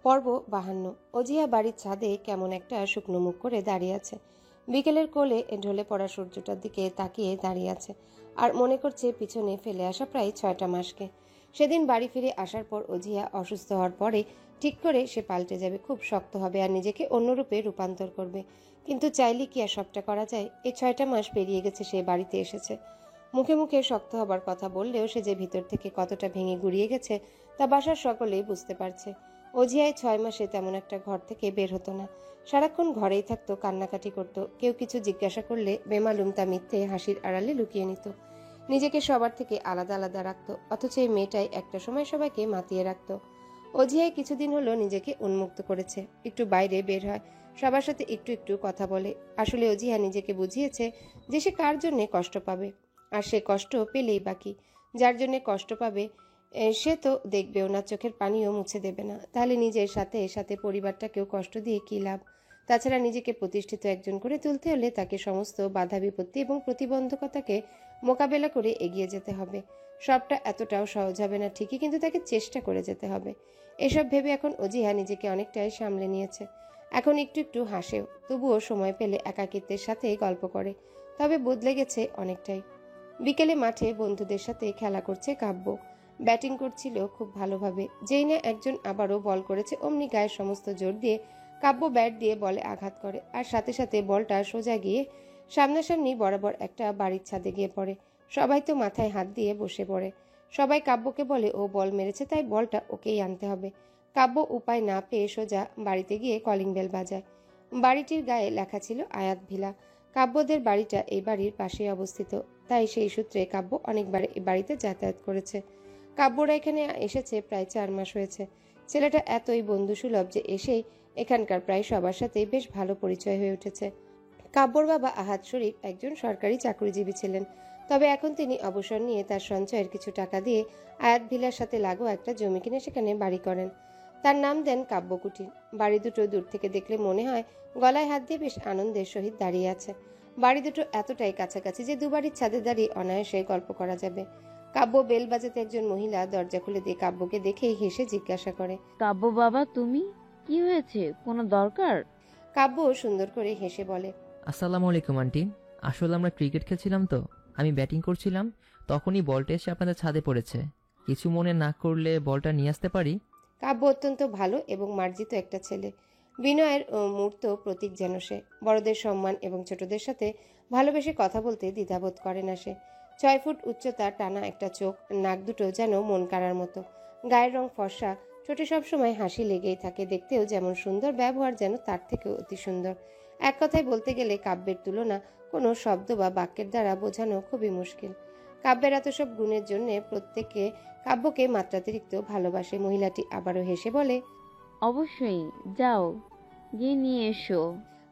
পর্ব 52। অজিয়া বাড়ির ছাদে কেমন একটা শুকনো মুখ করে দাঁড়িয়ে আছে। বিকেলের কোলে ঢলে পড়া সূর্যটার দিকে তাকিয়ে দাঁড়িয়ে আছে আর মনে করছে পিছনে ফেলে আসা প্রায় 6টা মাসকে। সেদিন বাড়ি ফিরে আসার পর অজিয়া অসুস্থ হওয়ার পরে ঠিক করে সে পাল্টে যাবে, খুব শক্ত হবে আর নিজেকে অন্য রূপে রূপান্তর করবে। কিন্তু চাইলে কি আর সবটা করা যায়? এই 6টা মাস পেরিয়ে গেছে সে বাড়িতে এসেছে। মুখে মুখে শক্ত হবার কথা বললেও সে যে ভিতর থেকে কতটা ভেঙে গুড়িয়ে গেছে তা বাসার সকলেই বুঝতে পারছে। অজিয়ায় 6 মাসে তেমন একটা ঘর থেকে বের হতো না। সারাক্ষণ ঘরেই থাকতো, কান্নাকাটি করতো। কেউ কিছু জিজ্ঞাসা করলে বেমালুম তা মিথ্যে হাসির আড়ালে লুকিয়ে নিত। নিজেকে সবার থেকে আলাদা আলাদা রাখতো, অথচ এই মেয়েটাই একটা সময় সবাইকে মাতিয়ে রাখতো। অজিয়ায় কিছুদিন হলো নিজেকে উন্মুক্ত করেছে, একটু বাইরে বের হয়, সবার সাথে একটু একটু কথা বলে। আসলে অজিয়া নিজেকে বুঝিয়েছে যে সে কার জন্যে কষ্ট পাবে, আর সে কষ্ট পেলেই বাকি। যার জন্যে কষ্ট পাবে সে তো দেখবেও না, চোখের পানিও মুছে দেবে না। তাহলে নিজের সাথে সাথে পরিবারটাকেও কষ্ট দিয়ে কী লাভ? তাছাড়া নিজেকে প্রতিষ্ঠিত একজন করে তুলতে হলে তাকে সমস্ত বাধা বিপত্তি এবং প্রতিবন্ধকতাকে মোকাবেলা করে এগিয়ে যেতে হবে। সবটা এতটাও সহজ হবে না ঠিকই, কিন্তু তাকে চেষ্টা করে যেতে হবে। এসব ভেবে এখন অজিহা নিজেকে অনেকটাই সামলে নিয়েছে। এখন একটু একটু হাসেও, তবুও সময় পেলে একাকিত্বের সাথে গল্প করে। তবে বদলে গেছে অনেকটাই। বিকেলে মাঠে বন্ধুদের সাথে খেলা করছে কাব্য। ব্যাটিং করছিল খুব ভালোভাবে। যেই না একজন আবারও বল করেছে, অমনি গায়ের সমস্ত জোর দিয়ে কাব্য ব্যাট দিয়ে বলে আঘাত করে, আর সাথে সাথে বলটা সোজা গিয়ে সামনাসামনি বরাবর একটা বাড়ির ছাদে গিয়ে পড়ে। সবাই তো মাথায় হাত দিয়ে বসে পড়ে। সবাই কাব্যকে বলে ও বল মেরেছে, তাই বলটা ওকেই আনতে হবে। কাব্য উপায় না পেয়ে সোজা বাড়িতে গিয়ে কলিং বেল বাজায়। বাড়িটির গায়ে লেখা ছিল আয়াত ভিলা। কাব্যদের বাড়িটা এই বাড়ির পাশেই অবস্থিত, তাই সেই সূত্রে কাব্য অনেকবার এই বাড়িতে যাতায়াত করেছে। কাব্যরা এখানে এসেছে প্রায় 4 মাস হয়েছে। ছেলেটা এতই বন্ধুসুলভ যে এসেই এখানকার প্রায় সবার সাথেই বেশ ভালো পরিচয় হয়ে উঠেছে। কাব্যর বাবা আহাদ শরীফ একজন সরকারি চাকরিজীবী ছিলেন, তবে এখন তিনি অবসর নিয়ে তার সঞ্চয়ের কিছু টাকা দিয়ে আয়াত ভিলার সাথে লাগোয়া একটা জমি কিনে সেখানে বাড়ি করেন। তার নাম দেন কাব্যকুটির। বাড়ি দুটো দূর থেকে দেখলে মনে হয় গলায় হাত দিয়ে বেশ আনন্দের সহিত দাঁড়িয়ে আছে। বাড়ি দুটো এতটাই কাছাকাছি যে দুবাড়ির ছাদে দাঁড়িয়ে অনায়াসে গল্প করা যাবে। কাব্য বেল বাজাতে একজন মহিলা দরজা খুলে দিয়ে কাব্যকে দেখেই হেসে জিজ্ঞাসা করে, কাব্য বাবা, তুমি? কি হয়েছে, কোনো দরকার? কাব্য সুন্দর করে হেসে বলে, আসসালামু আলাইকুম আন্টি। আসলে আমরা ক্রিকেট খেলছিলাম তো, আমি ব্যাটিং করছিলাম, তখনই বলটা এসে আপনাদের ছাদে পড়েছে। কিছু মনে না করলে বলটা নিয়ে আসতে পারি? কাব্য অত্যন্ত ভালো এবং মার্জিত একটা ছেলে। বিনয়ের মূর্ত প্রতীক যেন সে। বড়দের সম্মান এবং ছোটদের সাথে ভালোবেসে কথা বলতে দ্বিধাবোধ করে না সে। 6 ফুট উচ্চতা, টানা একটা চোখ, নাক দুটো যেন মন কাড়ার মতো। গায়ের রং ফর্সা, ছোটে সবসময় হাসি লেগেই থাকে। দেখতেও যেমন সুন্দর, ব্যবহার যেন তার থেকেও অতি সুন্দর। এক কথায় বলতে গেলে কাব্যের তুলনা কোনো শব্দ বা বাক্যের দ্বারা বোঝানো খুবই মুশকিল। কাব্যের এত সব গুণের জন্য প্রত্যেকে কাব্যকে মাত্রাতিরিক্ত ভালোবাসে। মহিলাটি আবারও হেসে বলে, অবশ্যই, যাও গিয়ে নিয়ে এসো।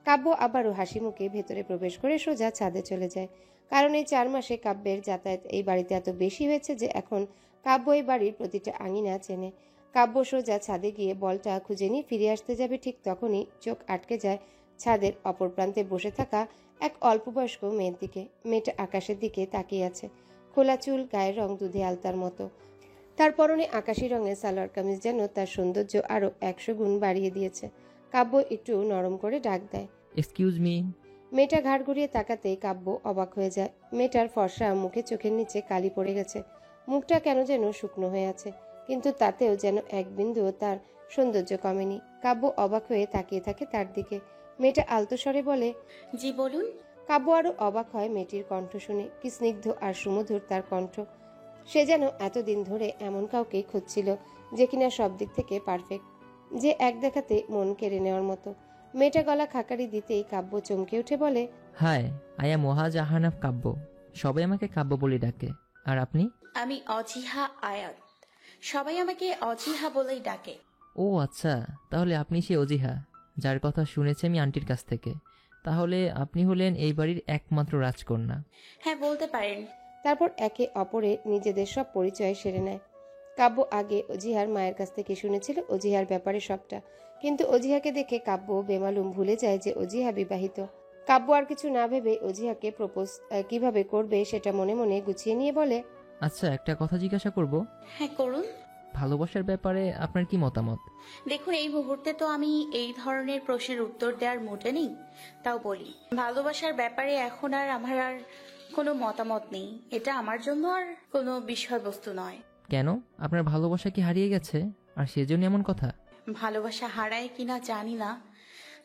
কাব্য আবারও হাসি মুখে ভেতরে প্রবেশ করে সোজা ছাদে চলে যায়। কারণ এই 4 মাসে কাব্যের যাতায়াত এই বাড়িতে এত বেশি হয়েছে যে এখন কাব্য এই বাড়ির প্রতিটা আঙিনা চেনে। কাব্য সোজা ছাদে গিয়ে বলটা খুঁজে নিয়ে ফিরে আসতে যাবে, ঠিক তখনই চোখ আটকে যায় ছাদের অপর প্রান্তে বসে থাকা এক অল্প বয়স্ক মেয়ের দিকে। মেয়েটা আকাশের দিকে তাকিয়ে আছে। খোলা চুল, গায়ের রং দুধে আলতার মতো। তার পরনে আকাশি রঙের সালোয়ার কামিজ যেন তার সৌন্দর্য আরও 100 গুণ বাড়িয়ে দিয়েছে। কাব্য একটু নরম করে ডাক দেয়, এক্সকিউজ মি। মেয়েটা ঘাড় ঘুরিয়ে তাকাতেই কাব্য অবাক হয়ে যায়। মেয়েটার ফর্সা মুখে চোখের নিচে কালি পড়ে গেছে, মুখটা কেন যেন শুকনো হয়ে আছে, কিন্তু তাতেও যেন এক বিন্দুও তার সৌন্দর্য কমেনি। কাব্য অবাক হয়ে তাকিয়ে থাকে তার দিকে। মেয়েটা আলতো স্বরে বলে, জি বলুন। কাব্য আরও অবাক হয় মেয়েটির কণ্ঠ শুনে। কি স্নিগ্ধ আর সুমধুর তার কণ্ঠ। সে যেন এতদিন ধরে এমন কাউকেই খুঁজছিল যে কিনা সব দিক থেকে পারফেক্ট, যে এক দেখাতে মন কেড়ে নেওয়ার মতো। মেয়েটা গলা খাকারি দিতেই কাব্য চমকে উঠে বলে, হাই, আই এম ওহাজ আহানাফ কাব্য। সবাই আমাকে কাব্য বলে ডাকে। আর আপনি? আমি অজিহা আয়াত, সবাই আমাকে অজিহা বলেই ডাকে। ও আচ্ছা, তাহলে আপনি সেই অজিহা যার কথা শুনেছি আমি আন্টির কাছ থেকে। তাহলে আপনি হলেন এই বাড়ির একমাত্র রাজকন্যা। হ্যাঁ, বলতে পারেন। তারপর একে অপরে নিজেদের সব পরিচয় সেরে নেয়। কাব্য আগে অজিহার মায়ের কাছ থেকে শুনেছিল অজিহার ব্যাপারে সবটা, কিন্তু অজিহাকে দেখে কাব্য বেমালুম ভুলে যায় যে অজিহা বিবাহিত। কাব্য আর কিছু না ভেবে অজিহাকে প্রপোজ কিভাবে করবে সেটা মনে মনে গুছিয়ে নিয়ে বলে, আচ্ছা, একটা কথা জিজ্ঞাসা করব। হ্যাঁ, করুন। ভালোবাসার ব্যাপারে আপনার কি মতামত? দেখুন, এই মুহূর্তে তো আমি এই ধরনের প্রশ্নের উত্তর দেওয়ার মুডে নেই। তাও বলি, ভালোবাসার ব্যাপারে এখন আর আমার আর কোনো মতামত নেই। এটা আমার জন্য আর কোনো বিষয়বস্তু নয়। কেন, আপনার ভালোবাসা কি হারিয়ে গেছে আর সেজন্য এমন কথা? ভালোবাসা হারায় কিনা জানি না,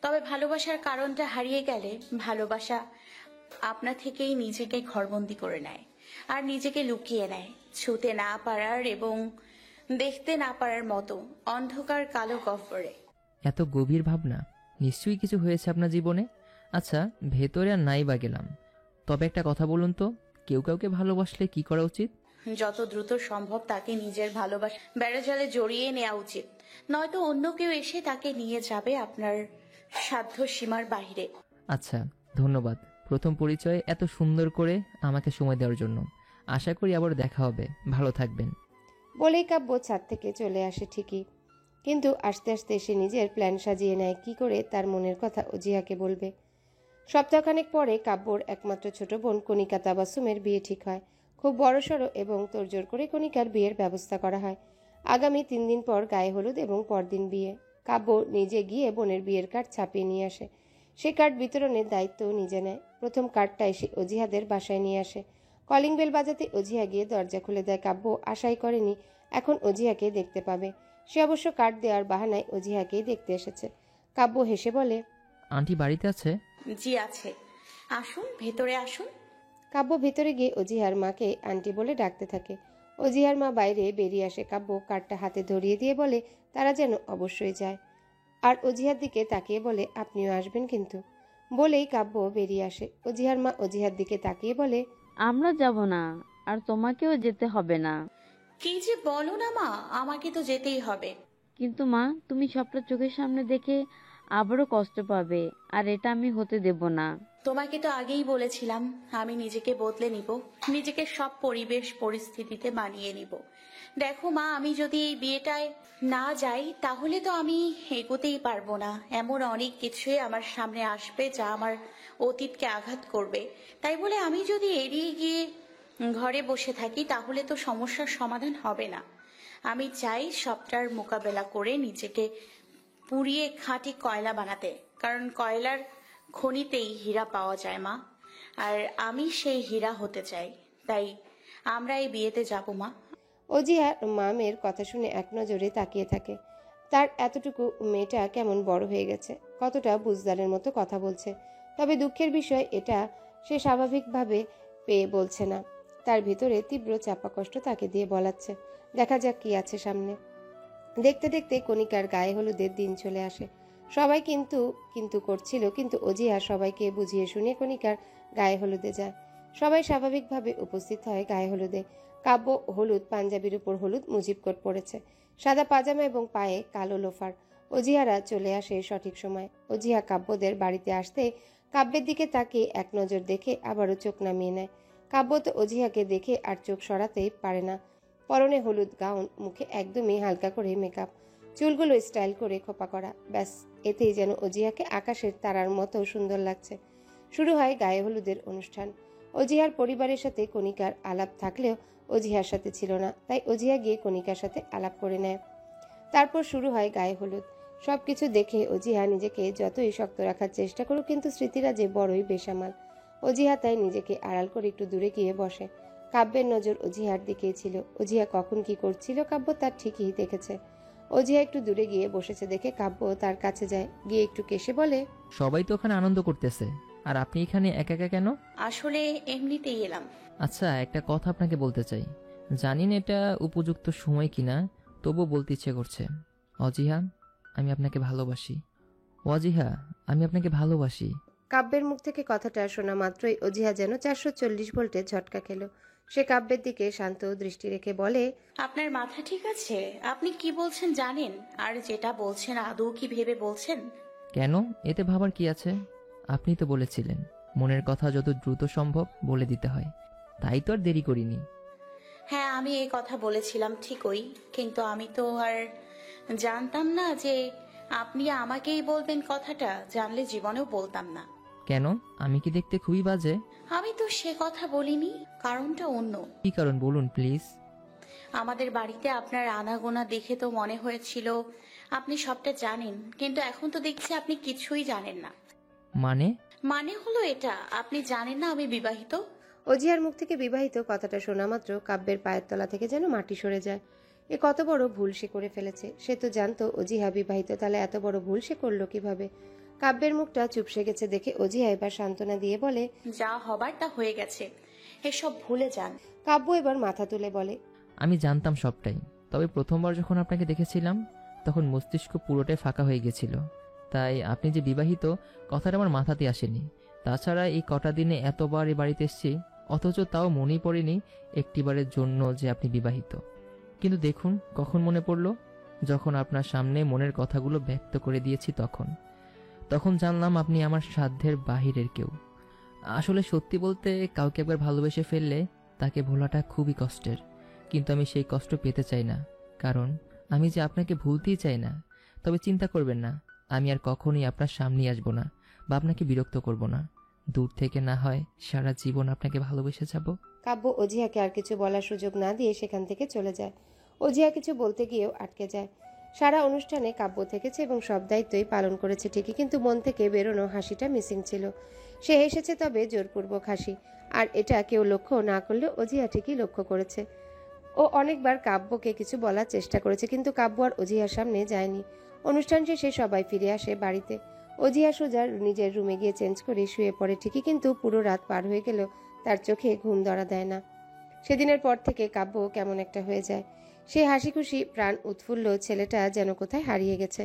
তবে ভালোবাসার কারণটা হারিয়ে গেলে ভালোবাসা আপনা থেকেই নিজেকে ঘরবন্দি করে নেয় আর নিজেকে লুকিয়ে নেয়, ছুতে না পারার এবং দেখতে না পারার মতো অন্ধকার কালো গহ্বরে। এত গভীর ভাবনা, নিশ্চয়ই কিছু হয়েছে আপনার জীবনে। আচ্ছা, ভেতরে আর নাই বা গেলাম, তবে একটা কথা বলুন তো, কেউ কাউকে ভালোবাসলে কি করা উচিত? যত দ্রুত সম্ভব তাকে নিজের ভালোবাসা বেড়াজালে জড়িয়ে নেওয়া উচিত, নয়তো অন্য কেউ এসে তাকে নিয়ে যাবে আপনার সাধ্য সীমার বাইরে। আচ্ছা, ধন্যবাদ প্রথম পরিচয়ে এত সুন্দর করে আমাকে সময় দেওয়ার জন্য। আশা করি আবার দেখা হবে। ভালো থাকবেন। বলেই কাব্য ছাদ থেকে চলে আসে ঠিকই, কিন্তু আস্তে আস্তে সে নিজের প্ল্যান সাজিয়ে নেয় কি করে তার মনের কথা অজিহাকে বলবে। সপ্তাহখানেক পরে কাব্যর একমাত্র ছোট বোন কণিকা তাবাসসুমের বিয়ে ঠিক হয়। খুব বড়সড় এবং তোড়জোড় করে কণিকার বিয়ের ব্যবস্থা করা হয়। আগামী 3 দিন পর গায়ে হলুদ এবং পরদিন বিয়ে। কাব্য নিজে গিয়ে বোনের বিয়ের কার্ড ছাপিয়ে নিয়ে আসে। সে কার্ড বিতরণের দায়িত্বও নিজে নেয়। প্রথম কার্ডটা এসে অজিহাদের বাসায় নিয়ে আসে। কলিং বেল বাজাতে অজিহা গিয়ে দরজা খুলে দেয়। কাব্য আশাই করেনি এখন অজিহাকে দেখতে পাবে। সে অবশ্য কার্ড দেওয়ার বাহানায় অজিহাকেই দেখতে এসেছে। কাব্য হেসে বলে, আন্টি বাড়িতে আছে? জি আছে, আসুন, ভেতরে আসুন। কাব্য ভিতরে গিয়ে অজিহার মাকে আন্টি বলে ডাকতে থাকে। অজিহার মা বাইরে বেরিয়ে আসে। কাব্য কার্ডটা হাতে ধরিয়ে দিয়ে বলে তারা যেন অবশ্যই যায়, আর অজিহার দিকে তাকিয়ে বলে আপনিও আসবেন কিন্তু। বলেই কাব্য বেরিয়ে আসে। অজিহার মা অজিহার দিকে তাকিয়ে বলে, আমরা যাব না, আর তোমাকেও যেতে হবে না। কি যে বলো না মা, আমাকে তো যেতেই হবে। কিন্তু মা, তুমি সবটা চোখের সামনে দেখে আবারও কষ্ট পাবে, আর এটা আমি হতে দেব না। তোমাকে তো আগেই বলেছিলাম আমি নিজেকে বদলে নিব, নিজেকে সব পরিবেশ পরিস্থিতিতে মানিয়ে নিব। দেখো মা, আমি যদি এই বিয়েটায় না যাই তাহলে তো আমি এগোতেই পারবো না। এমন অনেক কিছুই আমার সামনে আসবে যা আমার অতীতকে আঘাত করবে। তাই বলে আমি যদি এড়িয়ে গিয়ে ঘরে বসে থাকি তাহলে তো সমস্যার সমাধান হবে না। আমি চাই সবটার মোকাবেলা করে নিজেকে পুড়িয়ে খাঁটি কয়লা বানাতে, কারণ কয়লার খনিতেই হীরা পাওয়া যায় মা, আর আমি সেই হীরা হতে চাই। তাই আমরা এই বিয়েতে যাব মা। অজিহার মামের কথা শুনে এক নজরে তাকিয়ে থাকে। তার এতটুকু মেয়েটা কেমন বড় হয়ে গেছে, কতটা বুঝদারের মতো কথা বলছে। তবে দুঃখের বিষয় এটা সে স্বাভাবিকভাবে পেয়ে বলছে না। তার ভিতরে তীব্র চাপা কষ্ট তাকে দিয়ে বলাচ্ছে। দেখা যাক কি আছে সামনে। দেখতে দেখতে কণিকার গায়ে হলুদের দিন চলে আসে। সবাই কিন্তু করছিল, কিন্তু অজিহা সবাইকে বুঝিয়ে শুনিয়ে কণিকার গায়ে হলুদে যায়। সবাই স্বাভাবিকভাবে উপস্থিত হয় গায়ে হলুদে। কাব্য হলুদ পাঞ্জাবির উপর হলুদ মুজিব কোট পরেছে, সাদা পাজামা এবং পায়ে কালো লোফার। অজিহারা চলে আসে সঠিক সময়। অজিহা কাব্যদের বাড়িতে আসতে কাব্যের দিকে তাকিয়ে এক নজর দেখে আবারও চোখ নামিয়ে নেয়। কাব্য তো অজিহাকে দেখে আর চোখ সরাতেই পারে না। পরনে হলুদ গাউন, মুখে একদমই হালকা করে মেকআপ, চুলগুলো স্টাইল করে খোপা করা। ব্যাস, এতেই যেন অজিহাকে আকাশের তারার মতো সুন্দর লাগছে। শুরু হয় গায়ে হলুদের অনুষ্ঠান। অজিহার পরিবারের সাথে কণিকার আলাপ থাকলেও অজিহার সাথে ছিল না, তাই অজিহা গিয়ে কণিকার সাথে আলাপ করে নেয়। তারপর শুরু হয় গায়ে হলুদ। সবকিছু দেখে অজিহা নিজেকে যতই শক্ত রাখার চেষ্টা করুক, কিন্তু স্মৃতিরা যে বড়ই বেসামাল। অজিহা তাই নিজেকে আড়াল করে একটু দূরে গিয়ে বসে। কাব্যের নজর অজিহার দিকেই ছিল। অজিহা কখন কি করছিল কাব্য তার ঠিকই দেখেছে। অজিহা একটু দূরে গিয়ে বসেছে দেখে কাব্য তার কাছে যায়, গিয়ে একটু কেশে বলে, সবাই তো ওখানে আনন্দ করতেছে, আর আপনি এখানে একা একা কেন? আসলে এমনিতেই এলাম। আচ্ছা, একটা কথা আপনাকে বলতে চাই। জানি না এটা উপযুক্ত সময় কিনা, তবুও বলতে ইচ্ছে করছে। অজিহা, আমি আপনাকে ভালোবাসি। অজিহা, আমি আপনাকে ভালোবাসি। কাব্যের মুখ থেকে কথাটা শোনা মাত্রই অজিহা যেন 440 ভোল্টের ঝটকা খেল। সে কাব্যের দিকে শান্ত দৃষ্টি রেখে বলে, আপনার মাথা ঠিক আছে? আপনি কি বলছেন জানেন? আর যেটা বলছেন আদৌ কি ভেবে বলছেন? কেন, এতে ভাবার কি আছে? আপনি তো বলেছিলেন মনের কথা যত দ্রুত সম্ভব বলে দিতে হয়, তাই তো আর দেরি করিনি। হ্যাঁ, আমি এই কথা বলেছিলাম ঠিকই, কিন্তু আমি তো আর জানতাম না যে আপনি আমাকেই বলবেন কথাটা। জানলে জীবনেও বলতাম না। কেন, আমি কি দেখতে খুবই বাজে? আমি তো সে কথা বলিনি, কারণটা অন্য। কি কারণ বলুন প্লিজ। আমাদের বাড়িতে আপনার আনাগোনা দেখে তো মনে হয়েছিল আপনি সবটা জানেন, কিন্তু এখন তো দেখছি আপনি কিছুই জানেন না। মানে হলো এটা, আপনি জানেন না আমি বিবাহিত। অজিহার মুখ থেকে বিবাহিত কথাটা শোনা মাত্র কাব্যের পায়ের তলা থেকে যেন মাটি সরে যায়। এ কত বড় ভুল সে করে ফেলেছে। সে তো জানতো অজিহা বিবাহিত, তাহলে এত বড় ভুল সে করলো কিভাবে? কাব্যের মুখটা চুপসে গেছে দেখে অজিহা এবার সান্ত্বনা দিয়ে বলে, যা হবার তা হয়ে গেছে, এসব ভুলে যান। কাব্য এবার মাথা তুলে বলে, আমি জানতাম সবটাই, তবে প্রথমবার যখন আপনাকে দেখেছিলাম তখন মস্তিষ্ক পুরোটাই ফাঁকা হয়ে গেছিল। তাই আপনি যে বিবাহিত কথাটা আমার মাথাতে আসেনি। তাছাড়া এই কটা দিনে এতবার এই বাড়িতে এসেছি, অথচ তাও মনেই পড়েনি একটিবারের জন্য যে আপনি বিবাহিত। কিন্তু দেখুন কখন মনে পড়লো, যখন আপনার সামনে মনের কথাগুলো ব্যক্ত করে দিয়েছি তখন জানলাম আপনি আমার সাধ্যের বাহিরের কেউ। আসলে সত্যি বলতে, কাউকে একবার ভালোবেসে ফেললে তাকে ভোলাটা খুবই কষ্টের, কিন্তু আমি সেই কষ্ট পেতে চাই না, কারণ আমি যে আপনাকে ভুলতেই চাই না। তবে চিন্তা করবেন না, আমি আর কখনোই আপনার সামনে আসবো না বা আপনাকে বিরক্ত করব না। দূর থেকে না হয় সারা জীবন আপনাকে ভালোবেসে যাব। কাব্য অজিহাকে আর কিছু বলার সুযোগ না দিয়ে সেখান থেকে চলে যায়। অজিহা কিছু বলতে গিয়েও আটকে যায়। সারা অনুষ্ঠানে কাব্য থেকেছে এবং সব দায়িত্বই পালন করেছে ঠিকই, কিন্তু মন থেকে বেরোনো হাসিটা মিসিং ছিল। সে হেসেছে, তবে জোরপূর্বক হাসি, আর এটা কেউ লক্ষ্য না করলেও অজিহা ঠিকই লক্ষ্য করেছে। ও অনেকবার কাব্যকে কিছু বলার চেষ্টা করেছে, কিন্তু কাব্য আর অজিহার সামনে যায়নি। অনুষ্ঠান শেষে সবাই ফিরে আসে বাড়িতে। অজিহা সোজা নিজের রুমে গিয়ে চেঞ্জ করে শুয়ে পড়ে ঠিকই, কিন্তু পুরো রাত পার হয়ে গেলেও তার চোখে ঘুম ধরা দেয় না। সেদিনের পর থেকে কাব্য কেমন একটা হয়ে যায়। সে হাসি খুশি প্রাণ উৎফুল্ল ছেলেটা যেন কোথায় হারিয়ে গেছে।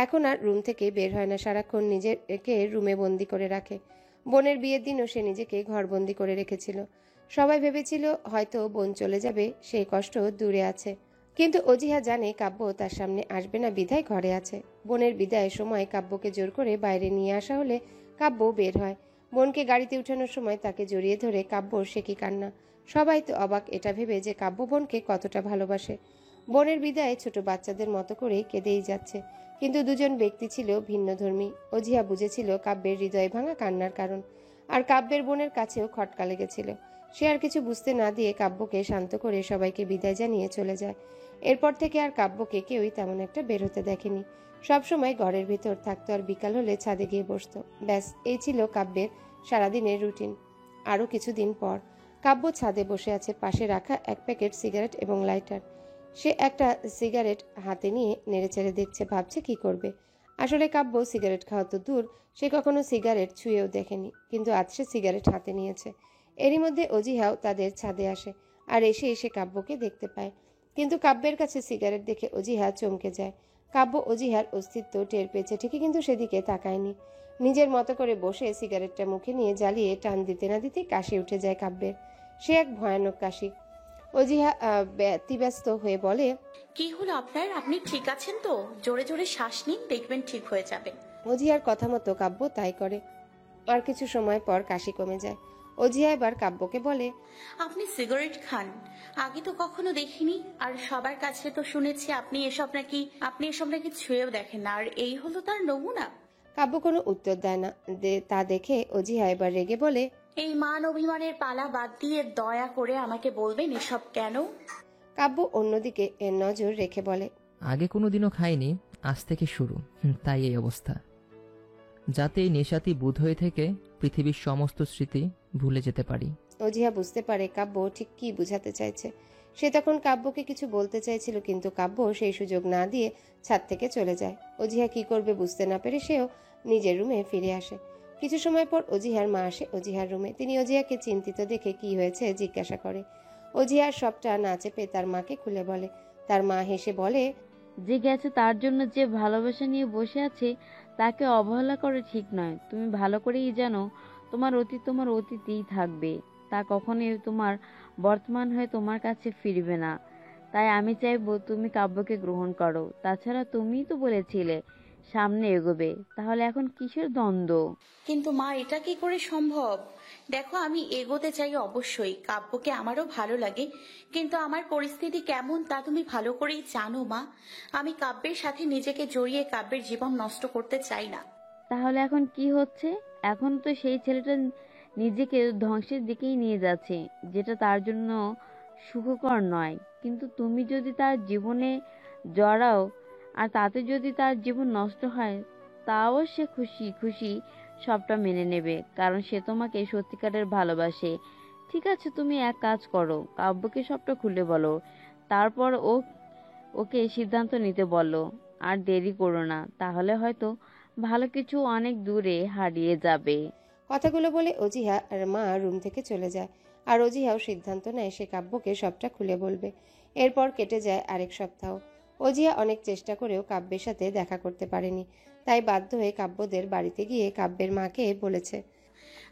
এখন আর রুম থেকে বের হয় না, সারাক্ষণ নিজেকে রুমে বন্দি করে রাখে। বোনের বিয়ের দিনও সে নিজেকে ঘরবন্দি করে রেখেছিল। সবাই ভেবেছিল হয়তো বোন চলে যাবে, সেই কষ্ট দূরে আছে। কিন্তু অজিহা জানে কাব্য তার সামনে আসবে না, বিদায় ঘরে আছে। বোনের বিদায়ের সময় কাব্যকে জোর করে বাইরে নিয়ে আসা হলে কাব্য বের হয়। বোনকে গাড়িতে উঠানোর সময় তাকে জড়িয়ে ধরে কাব্য সে কি কান্না। সবাই তো অবাক এটা ভেবে যে কাব্য বোনকে কতটা ভালোবাসে। বোনের বিদায়ে ছোট বাচ্চাদের মতো করেই কেঁদেই যাচ্ছে, কিন্তু দুজন ব্যক্তি ছিল ভিন্নধর্মী। অজিহা বুঝেছিল কাব্যের হৃদয় ভাঙা কান্নার কারণ, আর কাব্যের বোনের কাছেও খটকা লেগেছিল। সে আর কিছু বুঝতে না দিয়ে কাব্যকে শান্ত করে সবাইকে বিদায় জানিয়ে চলে যায়। এরপর থেকে আর কাব্যকে কেউই তেমন একটা বের হতে দেখেনি। সবসময় ঘরের ভিতর থাকতো, আর বিকাল হলে ছাদে গিয়ে বসতো। ব্যাস, এই ছিল কাব্যের সারাদিনের রুটিন। আরও কিছুদিন পর কাব্য ছাদে বসে আছে, পাশে রাখা এক প্যাকেট সিগারেট এবং লাইটার। সে একটা সিগারেট হাতে নিয়ে নেড়েচেড়ে দেখছে, ভাবছে কি করবে। আসলে কাব্য সিগারেট খাওয়া তো দূর, সে কখনো সিগারেট ছুঁয়েও দেখেনি, কিন্তু আজ সে সিগারেট হাতে নিয়েছে। এরই মধ্যে অজিহাও তাদের ছাদে আসে, আর এসে এসে কাব্যকে দেখতে পায়। কিন্তু কাব্যের কাছে সিগারেট দেখে অজিহা চমকে যায়। কাব্য অজিহার অস্তিত্ব টের পেয়েছে ঠিকই, কিন্তু সেদিকে তাকায়নি। নিজের মতো করে বসে সিগারেটটা মুখে নিয়ে জ্বালিয়ে টান দিতে না দিতে কাশি উঠে যায় কাব্যের। সে এক ভয়ানক কাশি। অজিহা ব্যতিব্যস্ত হয়ে বলে, কি হলো আপনার? আপনি ঠিক আছেন তো? জোরে জোরে শ্বাস নিন, দেখবেন ঠিক হয়ে যাবে। অজিহার কথা মতো কাব্য তাই করে। আর কিছু সময় পর কাশি কমে যায়। অজিহা এবার কাব্যকে বলে, আপনি সিগারেট খান, আগে তো কখনো দেখিনি। আর সবার কাছে তো শুনেছি আপনি এসব নাকি ছুঁয়েও দেখেন না, আর এই হলো তার নমুনা। কাব্য কোনো উত্তর দেয় না। তা দেখে অজিহা এবার রেগে বলে, এই মান অভিমানের পালা বাদ দিয়ে দয়া করে আমাকে বলবেন এসব কেন? কাব্য অন্যদিকে এর নজর রেখে বলে, আগে কোনো দিনও খাইনি, আজ থেকে শুরু। তাই এই অবস্থা। যাতে এই নেশাতি বুধ হয়ে থেকে পৃথিবীর সমস্ত স্মৃতি ভুলে যেতে পারি। অজিহা বুঝতে পারে কাব্য ঠিক কি বুঝাতে চাইছে। সে তখন কাব্যকে কিছু বলতে চাইছিল, কিন্তু কাব্য সেই সুযোগ না দিয়ে ছাদ থেকে চলে যায়। অজিহা কি করবে বুঝতে না পেরে সেও নিজের রুমে ফিরে আসে। কিছু সময় পর অজিহার মা আসে অজিহার রুমে। তিনি অজিহাকে চিন্তিত দেখে কি হয়েছে জিজ্ঞাসা করে। অজিহার সবটা না চেপে তার মাকে খুলে বলে। তার মা হেসে বলে, যে গেছে তার জন্য যে ভালোবাসা নিয়ে বসে আছে তাকে অবহেলা করে ঠিক নয়। তুমি ভালো করেই জানো তোমার অতীত তোমার অতীতেই থাকবে, তা কখনোই তোমার বর্তমান হয়ে তোমার কাছে ফিরবে না। তাই আমি চাইবো তুমি কাব্যকে গ্রহণ করো। তাছাড়া তুমিই তো বলেছিলে সামনে এগোবে, তাহলে এখন কিসের দ্বন্দ্ব? কিন্তু মা, এটা কি করে সম্ভব? দেখো, আমি এগোতে চাই অবশ্যই, কাব্যকে আমারও ভালো লাগে, কিন্তু আমার পরিস্থিতি কেমন তা তুমি ভালো করেই জানো মা। আমি কাব্যের সাথে নিজেকে জড়িয়ে কাব্যের জীবন নষ্ট করতে চাই না। তাহলে এখন কি হচ্ছে? এখন তো সেই ছেলেটা নিজেকে ধ্বংসের দিকেই নিয়ে যাচ্ছে, যেটা তার জন্য সুখকর নয়। কিন্তু তুমি যদি তার জীবনে জড়াও আর তাতে যদি তার জীবন নষ্ট হয়, তাও সে খুশি খুশি সবটা মেনে নেবে, কারণ সে তোমাকে সত্যিকারের ভালোবাসে। ঠিক আছে, তুমি এক কাজ করো, কাব্যকে সবটা খুলে বলো, তারপর ওকে সিদ্ধান্ত নিতে বলো। আর দেরি করো না, তাহলে হয়তো ভালো কিছু অনেক দূরে হারিয়ে যাবে। কথাগুলো বলে অজিহা আর মা রুম থেকে চলে যায়। আর অজিহাও সিদ্ধান্ত নেয় সে কাব্যকে সবটা খুলে বলবে। এরপর কেটে যায় আরেক সপ্তাহ। অজিহা অনেক চেষ্টা করেও কাব্যের সাথে দেখা করতে পারেনি। তাই বাধ্য হয়ে কাব্যদের বাড়িতে গিয়ে কাব্যের মাকে বলেছে।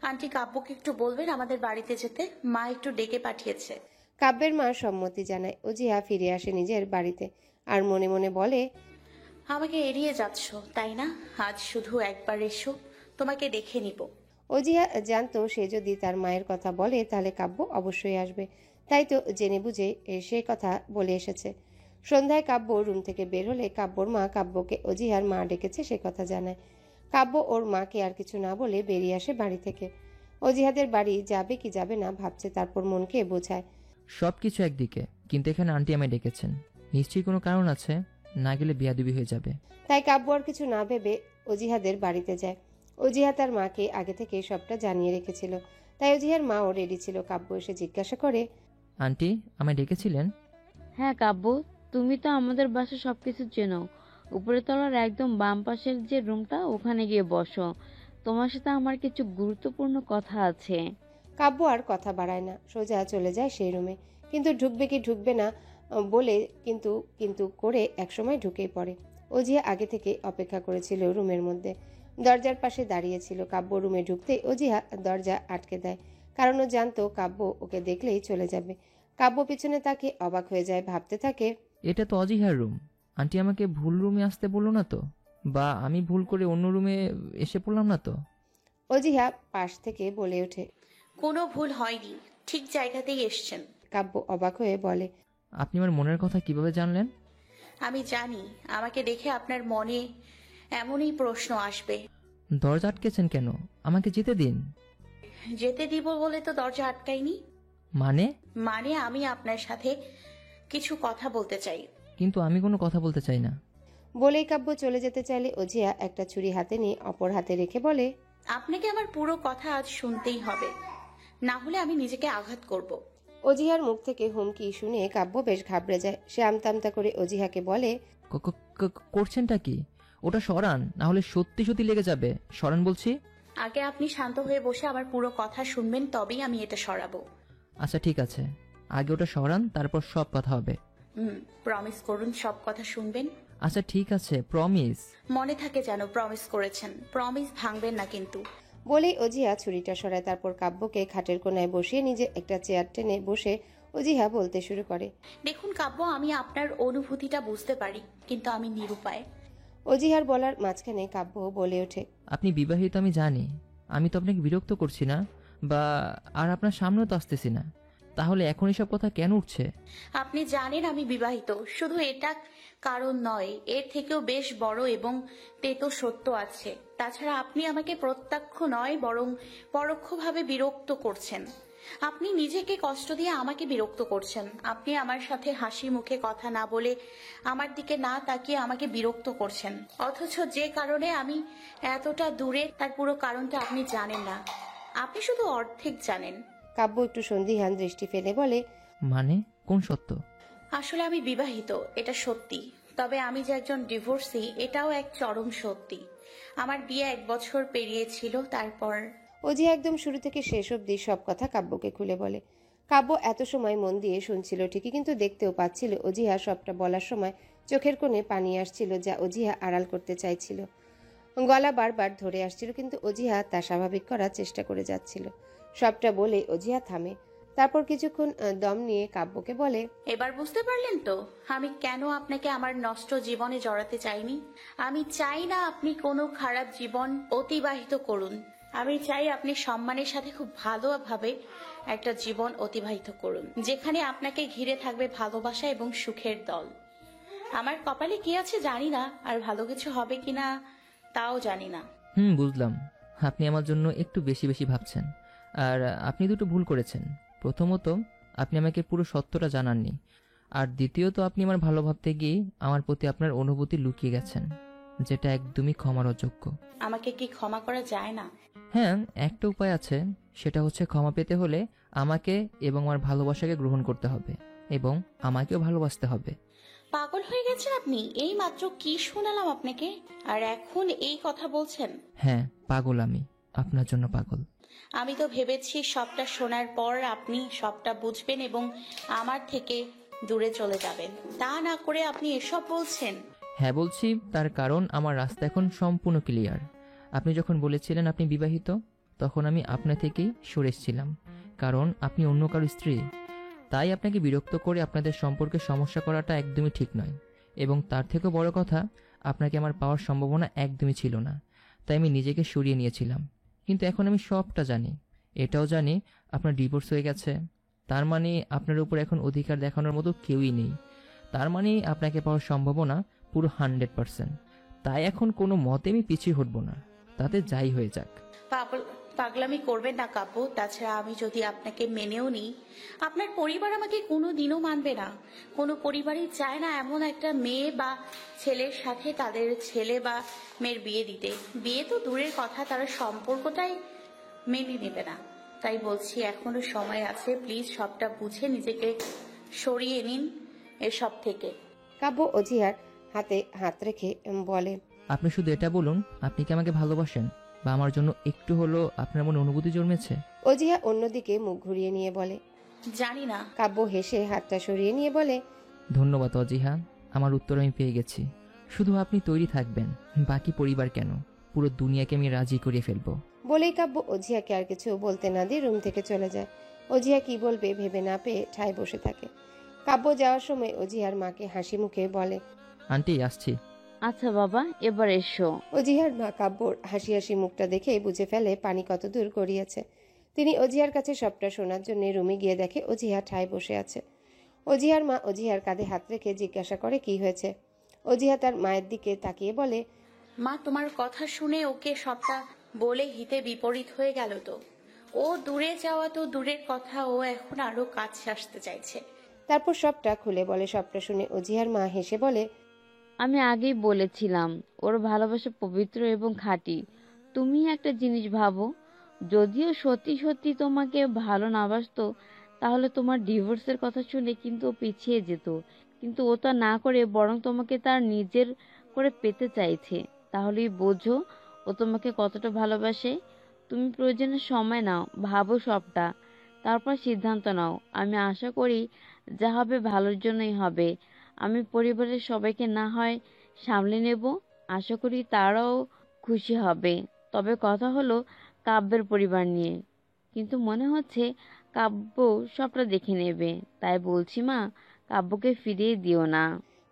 আন্টি, কাব্যকে একটু বলবেন আমাদের বাড়িতে যেতে, মা একটু ডেকে পাঠিয়েছে। কাব্যের মা সম্মতি জানায়। অজিহা ফিরে আসে নিজের বাড়িতে আর মনে মনে বলে, আমাকে এড়িয়ে যাচ্ছ তাই না? আজ শুধু একবার এসো, তোমাকে দেখে নিব। অজিহা জানতো সে যদি তার মায়ের কথা বলে তাহলে কাব্য অবশ্যই আসবে। তাই তো জেনে বুঝে সে কথা বলে এসেছে। সন্ধ্যায় কাব্য রুম থেকে বের হলে কাব্যর মা কাব্যকে অজিহার মা ডেকেছে সে কথা জানায়। কাব্য ওর মাকে আর কিছু না বলে বেরিয়ে আসে বাড়ি থেকে। অজিহাদের বাড়ি যাবে কি যাবে না ভাবছে, তারপর মনকে বোঝায়। সব কিছু একদিকে, কিন্তু এখানে আন্টি আমায় ডেকেছেন, নিশ্চয়ই কোনো কারণ আছে, না গেলে বিয়াদুবি হয়ে যাবে। তাই কাব্য আর কিছু না ভেবে অজিহাদের বাড়িতে যায়। অজিহা তার মাকে আগে থেকে সবটা জানিয়ে রেখেছিল, তাই অজিহার মাও রেডি ছিল। কাব্য এসে জিজ্ঞাসা করে, আন্টি আমায় ডেকেছিলেন? হ্যাঁ কাব্য, তুমি তো আমাদের বাসা সবকিছু চেনো। উপরে তলার একদম বাম পাশের যে রুমটা, ওখানে গিয়ে বসো, তোমার সাথে আমার কিছু গুরুত্বপূর্ণ কথা আছে। কাব্য আর কথা বাড়ায় না, সোজা চলে যায় সেই রুমে। কিন্তু ঢুকবে কি ঢুকবে না বলে কিন্তু কিন্তু করে একসময় ঢুকেই পড়ে। অজিহা আগে থেকে অপেক্ষা করেছিল রুমের মধ্যে, দরজার পাশে দাঁড়িয়েছিল। কাব্য রুমে ঢুকতেই অজিহা দরজা আটকে দেয়, কারণ ও জানতো কাব্য ওকে দেখলেই চলে যাবে। কাব্য পিছনে তাকে অবাক হয়ে যায়, ভাবতে থাকে, এটা তো অজিহার রুম, আন্টি আমাকে ভুল রুমে আসতে বললো না তো? বা আমি ভুল করে অন্য রুমে এসে পড়লাম না তো? অজিহা পাশ থেকে বলে ওঠে, কোনো ভুল হয়নি, ঠিক জায়গাতেই এসছেন। কাব্য অবাক হয়ে বলে, আপনি আমার মনের কথা কিভাবে জানলেন? আমি জানি আমাকে দেখে আপনার মনে এমনই প্রশ্ন আসবে। দরজা আটকেছেন কেন? আমাকে যেতে দিন। যেতে দিব বলে তো দরজা আটকাইনি। মানে? মানে আমি আপনার সাথে কিছু কথা বলতে চাই। কিন্তু আমি কোনো কথা বলতে চাই না। বলেই কাব্য চলে যেতে চাইলে অজিহা একটা ছুরি হাতে নিয়ে অপর হাতে রেখে বলে, আপনাকে আমার পুরো কথা আজ শুনতেই হবে, না হলে আমি নিজেকে আঘাত করব। অজিহার মুখ থেকে হুমকি শুনে কাব্য বেশ ঘাবড়ে যায়। সে আমতা আমতা করে অজিহাকে বলে, করছেনটা কি? ওটা সরান, না হলে সত্যি সত্যি লেগে যাবে। সরান বলছি। আগে আপনি শান্ত হয়ে বসে আমার পুরো কথা শুনবেন, তবেই আমি এটা সরাবো। আচ্ছা ঠিক আছে, আগে ওটা সরান, তারপর সব কথা হবে। প্রমিস করুন সব কথা শুনবেন। আচ্ছা ঠিক আছে, প্রমিস। মনে থাকে যেন প্রমিস করেছেন, প্রমিস ভাঙবেন না কিন্তু। বলেই অজিহা ছুরিটা সরায়। তারপর কাব্যকে খাটের কোনায় বসিয়ে নিজে একটা চেয়ার টেনে বসে অজিহা বলতে শুরু করে, দেখুন কাব্য, আমি আপনার অনুভূতিটা বুঝতে পারি, কিন্তু আমি নিরুপায়। অজিহার বলার মাঝখানে কাব্য বলে ওঠে, আপনি বিবাহিত আমি জানি, আমি তো আপনাকে বিরক্ত করছি না, বা আর আপনার সামনেও তো আসতেছি না, তাহলে এখন এসব কথা কেন উঠছে? আপনি জানেন আমি বিবাহিত, শুধু এটা কারণ নয়, এর থেকেও বেশ বড় এবং তেতো সত্য আছে। তাছাড়া আপনি আমাকে প্রত্যক্ষ নয় বরং পরোক্ষভাবে বিরক্ত করছেন। আপনি নিজেকে কষ্ট দিয়ে আমাকে বিরক্ত করছেন। আপনি আমার সাথে হাসি মুখে কথা না বলে, আমার দিকে না তাকিয়ে আমাকে বিরক্ত করছেন, অথচ যে কারণে আমি এতটা দূরে তার পুরো কারণটা আপনি জানেন না, আপনি শুধু অর্ধেক জানেন। কাব্য একটু সন্দিহান দৃষ্টি ফেলে বলে, মানে কোন সত্য? আসলে আমি বিবাহিত, এটা সত্যি। তবে আমি যে একজন ডিভোর্সি, এটাও এক চরম সত্যি। আমার বিয়ে 1 বছর পেরিয়েছিল। তারপর অজিয়া একদম শুরু থেকে শেষ অবধি সব কথা কাব্যকে খুলে বলে। কাব্য এত সময় মন দিয়ে শুনছিল ঠিকই, কিন্তু দেখতেও পাচ্ছিল অজিহা সবটা বলার সময় চোখের কোণে পানি আসছিল, যা অজিহা আড়াল করতে চাইছিল। গলা বারবার ধরে আসছিল, কিন্তু অজিহা তা স্বাভাবিক করার চেষ্টা করে যাচ্ছিল। সবটা বলে অজিহা থামে। তারপর কিছুক্ষণ দম নিয়ে কাব্যকে বলে, এবার বুঝতে পারলেন তো আমি কেন আপনাকে আমার নষ্ট জীবনে জড়াতে চাইনি। আমি চাই না আপনি কোনো খারাপ জীবন অতিবাহিত করুন। আমি চাই আপনি সম্মানের সাথে খুব ভালোভাবে একটা জীবন অতিবাহিত করুন, যেখানে আপনাকে ঘিরে থাকবে ভালোবাসা এবং সুখের দল। আমার কপালে কি আছে জানি না, আর ভালো কিছু হবে কিনা তাও জানি না। বুঝলাম। আপনি আমার জন্য একটু বেশি বেশি ভাবছেন। আর আপনি দুটো ভুল করেছেন। প্রথমত, আপনি আমাকে পুরো সত্যটা জানাননি। আর দ্বিতীয়ত, আপনি আমার ভালো ভাবতে গিয়ে আমার প্রতি আপনার অনুভূতি লুকিয়ে গেছেন, যেটা একদমই ক্ষমার অযোগ্য। আমাকে কি ক্ষমা করা যায় না? হ্যাঁ, একটা উপায় আছে। সেটা হচ্ছে ক্ষমা পেতে হলে আমাকে এবং আমার ভালোবাসাকে গ্রহণ করতে হবে এবং আমাকেও ভালোবাসতে হবে। পাগল হয়ে গেছেন আপনি? এই মাত্র কি শোনালাম আপনাকে, আর এখন এই কথা বলছেন? হ্যাঁ, পাগল আমি, আপনার জন্য পাগল। আমি তো ভেবেছি সবটা শোনার পর আপনি সবটা বুঝবেন এবং আমার থেকে দূরে চলে যাবেন। তা না করে আপনি এসব বলছেন। হ্যাঁ বলছি, তার কারণ আমার রাস্তা এখন সম্পূর্ণ ক্লিয়ার। আপনি যখন বলেছিলেন আপনি বিবাহিত, তখন আমি আপনা থেকেই সরে এসেছিলাম, কারণ আপনি অন্য কারো স্ত্রী। তাই আপনাকে বিরক্ত করে আপনাদের সম্পর্কে সমস্যা করাটা একদমই ঠিক নয়। এবং তার থেকেও বড় কথা, আপনাকে আমার পাওয়ার সম্ভাবনা একদমই ছিল না। তাই আমি নিজেকে সরিয়ে নিয়েছিলাম। কিন্তু এখন আমি সবটা জানি। এটাও জানি আপনার ডিভোর্স হয়ে গেছে। তার মানে আপনার উপর এখন অধিকার দেখানোর মতো কেউই নেই। তার মানে আপনাকে পাওয়ার সম্ভাবনা পুরো 100%। তাই এখন কোনো মতে আমি পিছিয়ে হটব না, তাতে যাই হয়ে যাক। পাগলামি করবেন না কাব্য। তাছাড়া আমি যদি আপনাকে মেনেও নিই, আপনার পরিবার আমাকে কোনো দিনও মানবে না। কোনো পরিবারই চায় না এমন একটা মেয়ে বা ছেলের সাথে তাদের ছেলে বা মেয়ের বিয়ে দিতে। বিয়ে তো দূরের কথা, তারা সম্পর্কটাই মেনে নেবে না। তাই বলছি এখনো সময় আছে, প্লিজ সবটা বুঝে নিজেকে সরিয়ে নিন এসব থেকে। কাব্য অজিহার হাতে হাত রেখে বলে, আপনি শুধু এটা বলুন, আপনি কি আমাকে ভালোবাসেন, বা আমার জন্য একটু হলো আপনার মনে অনুভূতি জন্মেছে? অজিহা অন্যদিকে মুখ ঘুরিয়ে নিয়ে বলে, জানি না। কাব্য হেসে হাতটা সরিয়ে নিয়ে বলে, ধন্যবাদ অজিহা, আমার উত্তর আমি পেয়ে গেছি। শুধু আপনি তৈরি থাকবেন, বাকি পরিবার কেন, পুরো দুনিয়াকে আমি রাজি করিয়ে ফেলবো। বলেই কাব্য অজিহাকে আর কিছু বলতে না দিয়ে রুম থেকে চলে যায়। অজিহা কি বলবে ভেবে না পেয়ে ঠায় বসে থাকে। কাব্য যাওয়ার সময় অজিহার মাকে হাসি মুখে বলে, আন্টি আসছি। আচ্ছা বাবা, এবার এসো। অজিহার মা কাব্যর হাসি হাসি মুখটা দেখে বুঝে ফেলে পানি কত দূর গড়িয়েছে। তিনি অজিহার কাছে সবটা শোনার জন্য রুমে গিয়ে দেখে অজিহা ঠায় বসে আছে। অজিহার মা অজিহার কাঁধে হাত রেখে জিজ্ঞাসা করে কি হয়েছে। অজিহা তার মায়ের দিকে তাকিয়ে বলে, মা, তোমার কথা শুনে ওকে সবটা বলে হিতে বিপরীত হয়ে গেল তো। ও দূরে যাওয়া তো দূরের কথা, ও এখন আরো কাছে আসতে চাইছে। তারপর সবটা খুলে বলে। সবটা শুনে অজিহার মা হেসে বলে, আমি আগেই বলেছিলাম ওর ভালোবাসা পবিত্র এবং খাঁটি। তুমি একটা জিনিস ভাবো, যদিও সত্যি সত্যি তোমাকে ভালো না বাসতো, তাহলে তোমার ডিভোর্সের কথা শুনে কিন্তু ও পিছিয়ে যেত। কিন্তু ও তা না করে বরং তোমাকে তার নিজের করে পেতে চাইছে। তাহলেই বোঝো ও তোমাকে কতটা ভালোবাসে। তুমি প্রয়োজনে সময় নাও, ভাবো সবটা, তারপর সিদ্ধান্ত নাও। আমি আশা করি যা হবে ভালোর জন্যই হবে। আমি পরিবারের সবাইকে না হয় সামলে নেব, আশা করি তারাও খুশি হবে। তবে কথা হলো কাব্যের পরিবার নিয়ে, কিন্তু মনে হচ্ছে কাব্য সবটা দেখে নেবে। তাই বলছি মা, কাব্যকে ফিরিয়ে দিও না।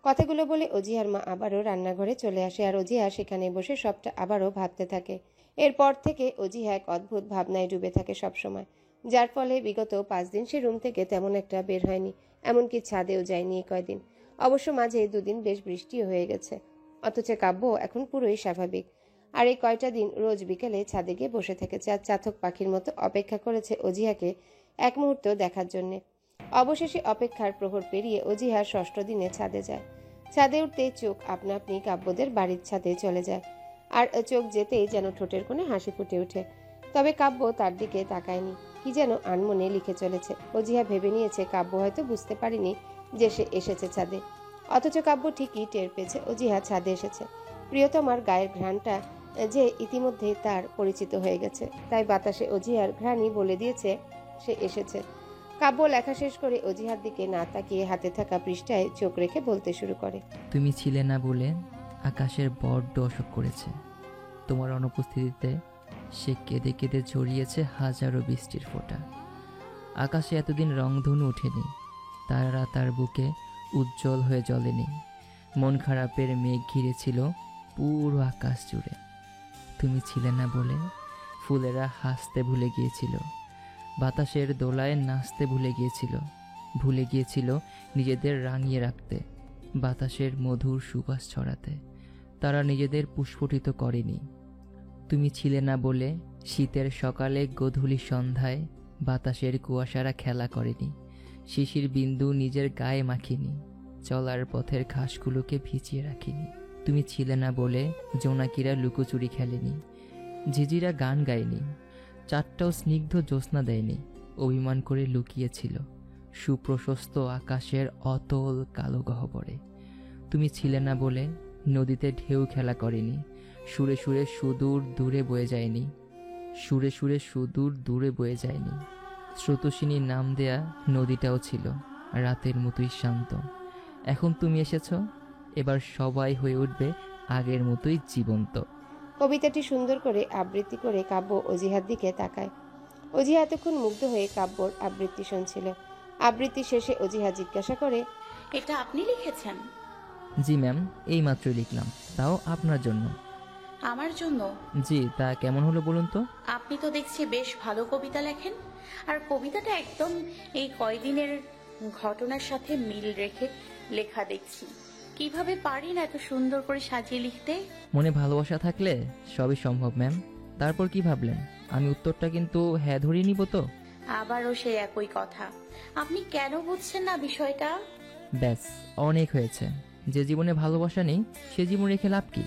কথাগুলো বলে অজিহার মা আবারও রান্নাঘরে চলে আসে আর অজিহা সেখানে বসে সবটা আবারও ভাবতে থাকে। এরপর থেকে অজিহা এক অদ্ভুত ভাবনায় ডুবে থাকে সবসময়। যার ফলে বিগত 5 দিন সে রুম থেকে তেমন একটা বের হয়নি, এমনকি ছাদেও যায়নি এই কয়দিন। অবশ্য মাঝে 2 দিন বেশ বৃষ্টিও হয়ে গেছে। অথচ কাব্য এখন পুরোই স্বাভাবিক। আর এই কয়টা দিন রোজ বিকেলে ছাদে গিয়ে বসে থেকেছে আর চাতক পাখির মতো অপেক্ষা করেছে অজিহাকে এক মুহূর্ত দেখার জন্যে। অবশেষে অপেক্ষার প্রহর পেরিয়ে অজিহার 6ষ্ঠ দিনে ছাদে যায়। ছাদে উঠতেই চোখ আপনা আপনি কাব্যদের বাড়ির ছাদে চলে যায়, আর চোখ যেতেই যেন ঠোঁটের কোণে হাসি ফুটে ওঠে। তবে কাব্য তার দিকে তাকায়নি, কি যেন আনমনে লিখে চলেছে। অজিহা ভেবে নিয়েছে কাব্য হয়তো বুঝতে পারেনি যে সে এসেছে ছাদে, অথচ কাব্য ঠিকই টের পেয়েছে অজিহা ছাদে এসেছে। প্রিয়তমার গায়ের ঘ্রাণটা যে ইতিমধ্যে তার পরিচিত হয়ে গেছে, তাই বাতাসে অজিহার ঘ্রাণই বলে দিয়েছে সে এসেছে। কাব্য লেখা শেষ করে অজিহার দিকে না তাকিয়ে হাতে থাকা পৃষ্ঠায় চোখ রেখে বলতে শুরু করে। তুমি ছিলে না বলে আকাশের বড্ড অসুখ করেছে। তোমার অনুপস্থিতিতে সে কেঁদে কেঁদে ঝরিয়েছে হাজারো বৃষ্টির ফোঁটা। আকাশে এতদিন রংধনু ওঠেনি, তারা তার বুকে উজ্জ্বল হয়ে জ্বলেনি। মন খারাপের মেঘ ঘিরেছিল পুরো আকাশ জুড়ে। তুমি ছিলে না বলে ফুলেরা হাসতে ভুলে গিয়েছিল, বাতাসের দোলায় নাচতে ভুলে গিয়েছিল নিজেদের রাঙিয়ে রাখতে, বাতাসের মধুর সুবাস ছড়াতে। তারা নিজেদের পুষ্পটিত করেনি। তুমি ছিলে না বলে শীতের সকালে গধূলি সন্ধ্যায় বাতাসের কুয়াশারা খেলা করেনি, শিশির বিন্দু নিজের গায়ে মাখিনি, চলার পথের ঘাসগুলোকে ভিজিয়ে রাখিনি। তুমি ছিলে না বলে জোনাকিরা লুকোচুরি খেলেনি, ঝিঝিরা গান গায়নি, চারটাও স্নিগ্ধ জ্যোৎস্না দেয়নি, অভিমান করে লুকিয়েছিল সুপ্রশস্ত আকাশের অতল কালো গহ্বরে। তুমি ছিলে না বলে নদীতে ঢেউ খেলা করেনি, সুরে সুরে সুদূর দূরে বয়ে যায়নি। স্রোতস্বিনীর নাম দেয়া নদীটাও ছিল রাতের মতোই শান্ত। এখন তুমি এসেছ, এবার সবাই হয়ে উঠবে আগের মতোই জীবন্ত। কবিতাটি সুন্দর করে আবৃত্তি করে কাব্য অজিহার দিকে তাকায়। অজিহা এতক্ষণ মুগ্ধ হয়ে কাব্যর আবৃত্তি শুনছিল। আবৃত্তি শেষে অজিহা জিজ্ঞাসা করে, এটা আপনি লিখেছেন? জি ম্যাম, এই মাত্রই লিখলাম, তাও আপনার জন্য। আমার জন্য? জি, তা কেমন হলো বলুন তো? আপনি তো দেখছি বেশ ভালো কবিতা লেখেন, আর কবিতাটা একদম এই কয়দিনের ঘটনার সাথে মিল রেখে লেখা দেখছি। কিভাবে পারেন এত সুন্দর করে সাজিয়ে লিখতে? মনে ভালোবাসা থাকলে সবই সম্ভব ম্যাম। তারপর কি ভাবলেন? আমি উত্তরটা কিন্তু হ্যাঁ ধরিয়ে নিব তো? আবারও সেই একই কথা। আপনি কেন বুঝছেন না বিষয়টা? ব্যাস, অনেক হয়েছে। যে জীবনে ভালোবাসা নেই সে জীবন রেখে লাভ কি?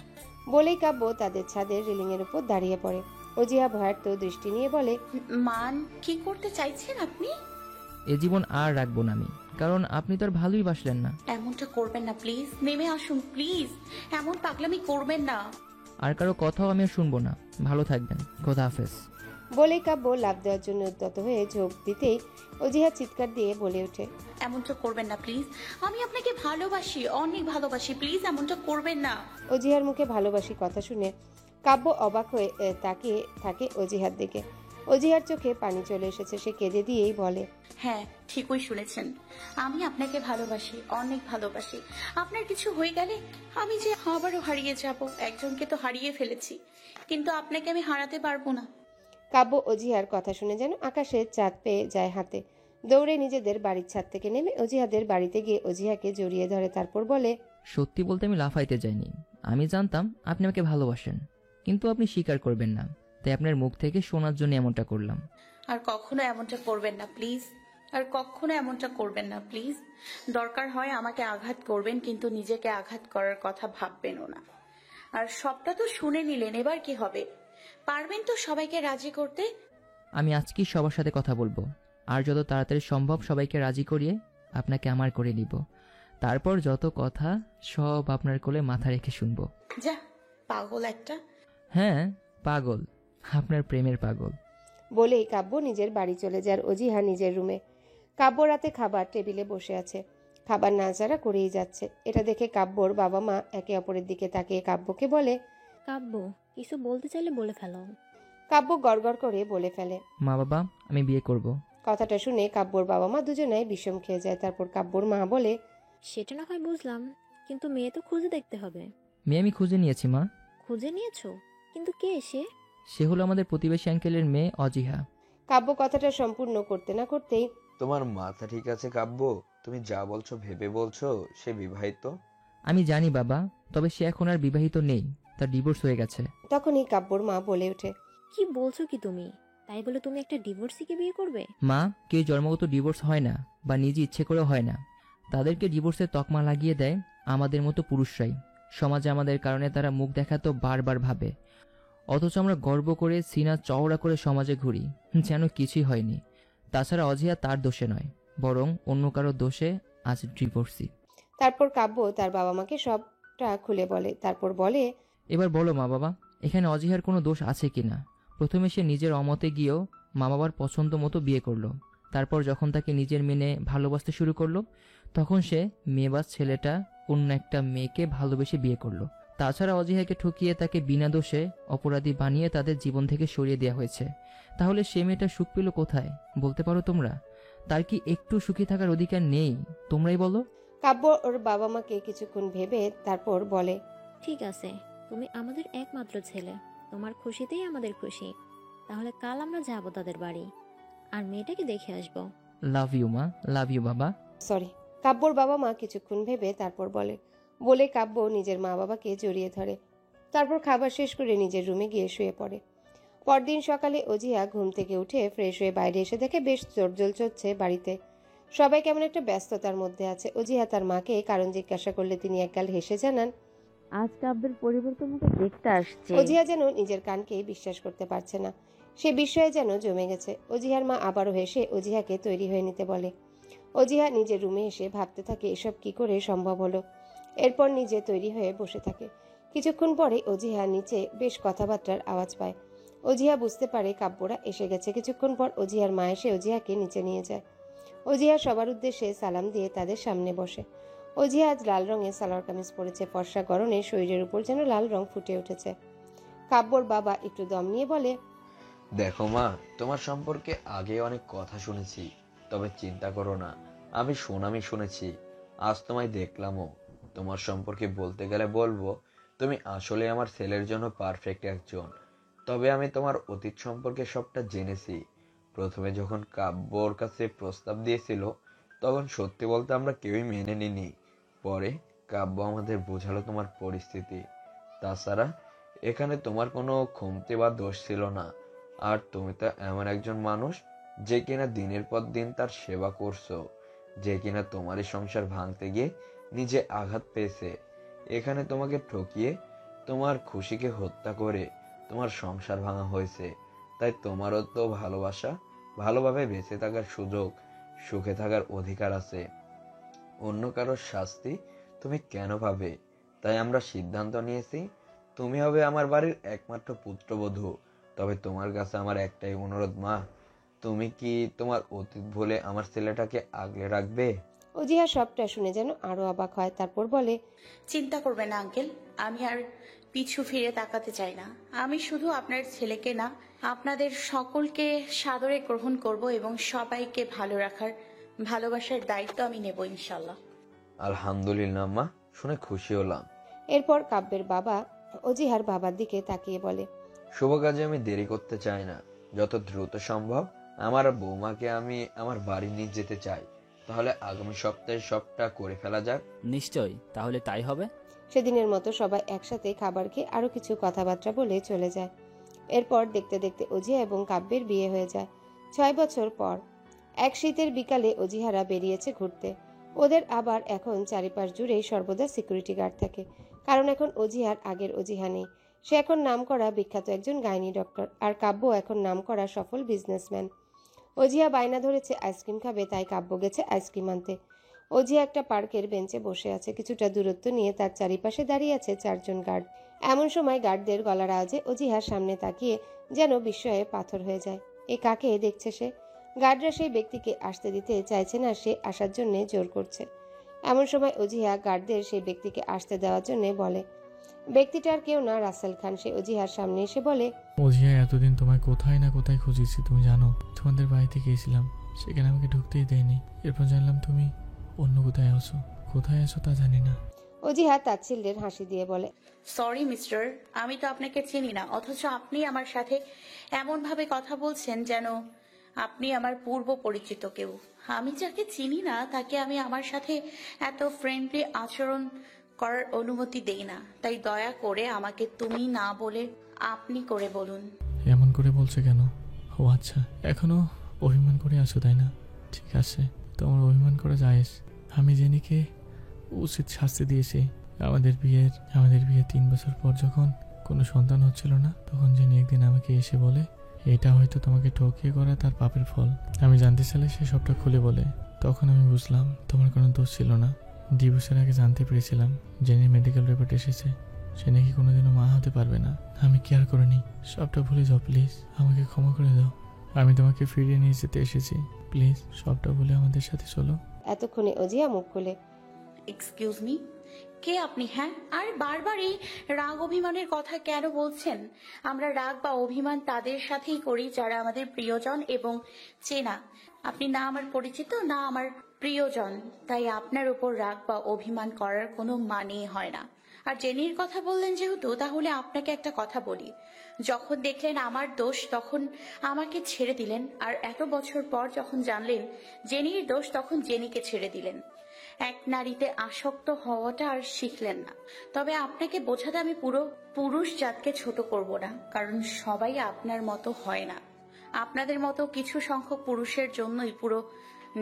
বলেই কাব্য তাদের ছাদের রেলিংয়ের উপর দাঁড়িয়ে পড়ে। অজিহা ভয়ার্ত দৃষ্টি নিয়ে বলে, মান কি করতে চাইছেন আপনি? এ জীবন আর রাখবো না আমি, কারণ আপনি তো আর ভালোই বাসলেন না। এমনটা করবেন না প্লিজ, নেমে আসুন প্লিজ, এমন পাগলামি করবেন না। আর কারো কথাও আমি আর শুনবো না। ভালো থাকবেন, খোদা হাফেজ। বলেই কাব্য লাফ দেওয়ার জন্য উদ্যত হয়ে ঝোঁক দিতেই অজিহা চিৎকার দিয়ে বলে ওঠে, এমনটা করবেন না প্লিজ, আমি আপনাকে ভালোবাসি, অনেক ভালোবাসি, প্লিজ এমনটা করবেন না। অজিহার মুখে ভালোবাসি কথা শুনে কাব্য অবাক হয়ে তাকিয়ে থাকে অজিহার দিকে। অজিহার চোখে পানি চলে এসেছে, সে কেঁদে দিয়েই বলে, হ্যাঁ ঠিকই শুনেছেন, আমি আপনাকে ভালোবাসি, অনেক ভালোবাসি। আপনার কিছু হয়ে গেলে আমি যে আবারও হারিয়ে যাব। একজনকে তো হারিয়ে ফেলেছি, কিন্তু আপনাকে আমি হারাতে পারবো না। কাব্য অজিহার কথা শুনে যেন আকাশের চাঁদ পেয়ে যায় হাতে। দৌড়ে নিজেদের বাড়ির ছাদ থেকে নেমে অজিহাদের বাড়িতে গিয়ে অজিহাকে জড়িয়ে ধরে, তারপর বলে, সত্যি বলতে আমি লাফাইতে যাইনি। আমি জানতাম আপনি আমাকে ভালোবাসেন, কিন্তু আপনি স্বীকার করবেন না, তাই আপনার মুখ থেকে শোনার জন্য এমনটা করলাম। আর কখনো এমনটা করবেন না প্লিজ, আর কখনো এমনটা করবেন না প্লিজ। দরকার হয় আমাকে আঘাত করবেন, কিন্তু নিজেকে আঘাত করার কথা ভাববেনও না। আর সবটা তো শুনে নিলেন, এবার কি হবে? পারবেন তো সবাইকে রাজি করতে? আমি আজকেই সবার সাথে কথা বলবো, আর যত তাড়াতাড়ি সম্ভব সবাইকে রাজি করিয়ে আপনাকে আমার করে নিব। তারপর যত কথা সব আপনার কোলে মাথা রেখে শুনবো। যা, পাগল একটা। হ্যাঁ, পাগল, আপনার প্রেমের পাগল। বলেই কাব্য নিজের বাড়ি চলে যায়। আর অজিহা নিজের রুমে। কাব্য রাতে খাবার টেবিলে বসে আছে, খাবার নাড়াচাড়া করেই যাচ্ছে। এটা দেখে কাব্যর বাবা মা একে অপরের দিকে তাকিয়ে কাব্যকে বলে, কাব্য, কিছু বলতে চাইলে বলে ফেলো। কাব্য গড়গড় করে বলে ফেলে, মা বাবা, আমি বিয়ে করব। কথাটা শুনে কাব্যর বাবা মা দুজনেই বিষম খেয়ে যায়। তারপর কাব্যর মা বলে, সেটা না হয় বুঝলাম, কিন্তু মেয়ে তো খুঁজে দেখতে হবে। মেয়ে আমি খুঁজে নিয়েছি মা। খুঁজে নিয়েছো? কিন্তু কে সে? সে হলো আমাদের প্রতিবেশী আঙ্কেলের মেয়ে অজিহা। কাব্য কথাটা সম্পূর্ণ করতে না করতেই তোমার মাথা ঠিক আছে কাব্য? তুমি যা বলছো ভেবে বলছো সে বিবাহিত? আমি জানি বাবা, তবে সে এখন আর বিবাহিত নেই, তার ডিভোর্স হয়ে গেছে। তখনই কাব্যর মা বলে ওঠে, কি বলছো কি তুমি? তাই বলে তুমি একটা ডিভোর্সিকে বিয়ে করবে? মা, কেউ জন্মগত ডিভোর্স হয় না বা নিজে ইচ্ছে করেও হয় না। তাদেরকে ডিভোর্সের তকমা লাগিয়ে দেয় আমাদের মতো পুরুষরাই। সমাজে আমাদের কারণে তারা মুখ দেখাতো বারবার ভাবে, অথচ আমরা গর্ব করে সিনা চওড়া করে সমাজে ঘুরি যেন কিছুই হয়নি। তাছাড়া অজিয়া তার দোষে নয়, বরং অন্য কারো দোষে আজ ডিভোর্সি। তারপর কাব্য তার বাবা মাকে সবটা খুলে বলে। তারপর বলে, এবার বলো মা বাবা, এখানে অজিহার কোনো দোষ আছে কিনা? প্রথমে সে নিজের অমতে গিয়েও মা বাবার পছন্দ মতো বিয়ে করলো। তারপর যখন তাকে নিজের মেনে ভালোবাসতে শুরু করলো, তখন সে মেয়েবাজ ছেলেটা অন্য একটা মেয়েকে ভালোবেসে বিয়ে করলো। তাছাড়া অজিহাকে ঠকিয়ে তাকে বিনা দোষে অপরাধী বানিয়ে তাদের জীবন থেকে সরিয়ে দেওয়া হয়েছে। তাহলে সে মেয়েটা সুখ পেল কোথায় বলতে পারো তোমরা? তার কি একটু সুখী থাকার অধিকার নেই? তোমরাই বলো। কাব্য ওর বাবা মাকে কিছুক্ষণ ভেবে তারপর বলে, ঠিক আছে, তুমি আমাদের একমাত্র ছেলে, তোমার খুশিতেই আমাদের খুশি। তাহলে কাল আমরা যাব তাদের বাড়ি, আর মেয়েটাকে দেখে আসবো। লাভ ইউ মা, লাভ ইউ বাবা। সরি। কাব্যর বাবা মা কিছুক্ষণ ভেবে তারপর বলে কাব্য নিজের মা বাবাকে জড়িয়ে ধরে। তারপর খাবার শেষ করে নিজের রুমে গিয়ে শুয়ে পড়ে। পরদিন সকালে অজিয়া ঘুম থেকে উঠে ফ্রেশ হয়ে বাইরে এসে দেখে বেশ জোরজোল চলছে বাড়িতে। সবাই কেমন একটা ব্যস্ততার মধ্যে আছে। অজিয়া তার মাকে কারণ জিজ্ঞাসা করলে তিনি একগাল হেসে জানান, আজ কাব্যের পরিবর্তন মুখে দেখতে আসছে। অজিয়া যেন নিজের কানকেই বিশ্বাস করতে পারছে না। সে বিস্ময়ে যেন জমে গেছে। অজিহার মা আবারও হেসে অজিহাকে তৈরি হয়ে নিতে বলে। অজিহা নিজের রুমে এসে ভাবতে থাকে এসব কি করে সম্ভব হলো। এরপর নিজে তৈরি হয়ে বসে থাকে। কিছুক্ষণ পরে অজিহা নিচে বেশ কথাবার্তার আওয়াজ পায়। অজিহা বুঝতে পারে কাব্যরা এসে গেছে। কিছুক্ষণ পর অজিহার মা এসে অজিহাকে নিচে নিয়ে যায়। অজিহা সবার উদ্দেশ্যে সালাম দিয়ে তাদের সামনে বসে। অজিহা আজ লাল রঙের সালোয়ার কামিজ পরেছে। ফর্সা গরনে শরীরের উপর যেন লাল রং ফুটে উঠেছে। কাব্যর বাবা একটু দম নিয়ে বলে, দেখো মা, তোমার সম্পর্কে আগে অনেক কথা শুনেছি, তবে চিন্তা করো না, আমি শুনেছি, আজ তোমায় দেখলামও। তোমার সম্পর্কে বলতে গেলে বলবো, তুমি আসলে আমার ছেলের জন্য পারফেক্ট একজন। তবে আমি তোমার অতীত সম্পর্কে সবটা জেনেছি। প্রথমে যখন কাব্যর কাছে প্রস্তাব দিয়েছিল, তখন সত্যি বলতে আমরা কেউই মেনে নিনি। পরে কাব্য আমাদের বোঝালো তোমার পরিস্থিতি। তাছাড়া এখানে তোমার কোনো খুমতি বা দোষ ছিল না। আর তুমি তো এমন একজন মানুষ যে কিনা দিনের পর দিন তার সেবা করছো, যে কিনা তোমারই সংসার ভাঙতে গিয়ে নিজে আঘাত পেয়েছে। এখানে তোমাকে ঠকিয়ে তোমার খুশিকে হত্যা করে তোমার সংসার ভাঙা হয়েছে। তাই তোমারও তো ভালোভাবে বেঁচে থাকার সুযোগ, সুখে থাকার অধিকার আছে। অন্য কারোর শাস্তি তুমি কেন পাবে? তাই আমরা সিদ্ধান্ত নিয়েছি, তুমি হবে আমার বাড়ির একমাত্র পুত্রবধূ। তবে তোমার কাছে আমার একটাই অনুরোধ মা, তুমি কি তোমার অতীত ভুলে আমার ছেলেটাকে আগলে রাখবে? অজিহা সবটা শুনে যেন আরো অবাক হয়। তারপর বলে, চিন্তা করবেন না আঙ্কেল, আমি আর পিছু ফিরে তাকাতে চাই না। আমি শুধু আপনার ছেলেকে না, আপনাদের সকলকে সাদরে গ্রহণ করব এবং সবাইকে ভালো রাখার ভালোবাসার দায়িত্ব আমি নেব ইনশাল্লাহ। আলহামদুলিল্লাহ মা, শুনে খুশি হলাম। এরপর কাব্যের বাবা অজিহার বাবার দিকে তাকিয়ে বলে, শুভ কাজে আমি দেরি করতে চাই না। যত দ্রুত সম্ভব আমার বৌমাকে আমি আমার বাড়ি নিয়ে যেতে চাই। তাহলে আগামী সপ্তাহে সবটা করে ফেলা যাক। নিশ্চয়ই, তাহলে তাই হবে। সেদিনের মতো সবাই একসাথে খাবার খেয়ে আরো কিছু কথাবার্তা বলে চলে যায়। এরপর দেখতে দেখতে অজিহা এবং কাব্যের বিয়ে হয়ে যায় 6 বছর পর। এক শীতের বিকালে অজিহারা বেরিয়েছে ঘুরতে। ওদের আবার এখন চারিপাশ জুড়েই সর্বদা সিকিউরিটি গার্ড থাকে, কারণ এখন অজিহার আগের অজিহা নেই। সে এখন নামকরা বিখ্যাত একজন গাইনি ডক্টর, আর কাব্য এখন নামকরা সফল বিজনেসম্যান। অজিহা বায়না ধরেছে আইসক্রিম খাবে, তাই কাব্য গেছে আইসক্রিম আনতে। অজিহা একটা পার্কের বেঞ্চে বসে আছে। কিছুটা দূরত্ব নিয়ে তার চারিপাশে দাঁড়িয়ে আছে 4 জন গার্ড। এমন সময় গার্ডদের গলার আওয়াজে অজিহার সামনে তাকিয়ে যেন বিস্ময়ে পাথর হয়ে যায়। এ কাকে দেখছে সে? গার্ডরা সেই ব্যক্তিকে আসতে দিতে চাইছে না, সে আসার জন্য জোর করছে। এমন সময় অজিহা গার্ডদের সেই ব্যক্তিকে আসতে দেওয়ার জন্য বলে। ব্যক্তিটার কেউ না, রাসেল খান। সে অজিহার সামনে এসে বলে, অজিহা, এতদিন তোমায় কোথায় না কোথায় খুঁজেছি, তুমি জানো। তোমাদের বাড়িতে গিয়েছিলাম, সেখানে আমাকে ঢুকতেই দেয়নি। এরপর জানলাম তুমি অন্য কোথায় আছো তা জানি না। অজিহা তাচ্ছিল্যের হাসি দিয়ে বলে, সরি মিস্টার, আমি তো আপনাকে চিনি না, অথচ আপনি আমার সাথে এমন ভাবে কথা বলছেন যেন আপনি আমার পূর্ব পরিচিত কেউ। আমি যাকে চিনি না তাকে আমি আমার সাথে এত ফ্রেন্ডলি আচরণ করার অনুমতি দেই না। তাই দয়া করে আমাকে তুমি না বলে আপনি করে বলুন। এমন করে বলছো কেন? ও আচ্ছা, এখনো অভিমান করে আছো তাই না? ঠিক আছে, তোমার অভিমান করা যায়। আমি জেনিকে উচিত শাস্তি দিয়েছি। আমাদের বিয়ের 3 বছর পর যখন কোনো সন্তান হচ্ছিল না, তখন জেনি একদিন আমাকে এসে বলে, এটা হয়তো তোমাকে ঠকিয়ে করা তার পাপের ফল। আমি জানতে চাইলে সে সবটা খুলে বলে। তখন আমি বুঝলাম তোমার কোনো দোষ ছিল না। ডিভোর্সের আগে জানতে পেরেছিলাম জেনির মেডিকেল রিপোর্ট এসেছে সে নাকি কোনোদিনও মা হতে পারবে না। আমি কেয়ার করিনি। সবটা ভুলে যাও প্লিজ, আমাকে ক্ষমা করে দাও। আমি তোমাকে ফিরিয়ে নিয়ে যেতে এসেছি, প্লিজ সবটা ভুলে আমাদের সাথে চলো। এতক্ষণে অজিয়া মুখ খুলে, এক্সকিউজ মি, কে আপনি? হ্যাঁ, আর বারবার এই রাগ অভিমানের কথা কেন বলছেন? আমরা রাগ বা অভিমান তাদের সাথেই করি যারা আমাদের প্রিয়জন এবং চেনা। আপনি না আমার পরিচিত না আমার প্রিয়জন, তাই আপনার উপর রাগ বা অভিমান করার কোনো মানেই হয় না। আর জেনির কথা বললেন যেহেতু, তাহলে আপনাকে একটা কথা বলি। যখন দেখলেন আমার দোষ তখন আমাকে ছেড়ে দিলেন, আর এত বছর পর যখন জানলেন জেনির দোষ তখন জেনিকে ছেড়ে দিলেন। এক নারীতে আসক্ত হওয়াটা আর শিখলেন না। তবে আপনাকে বোঝাতে আমি পুরো পুরুষ জাতকে ছোট করব না, কারণ সবাই আপনার মতো হয় না। আপনাদের মতো কিছু সংখ্যক পুরুষের জন্যই পুরো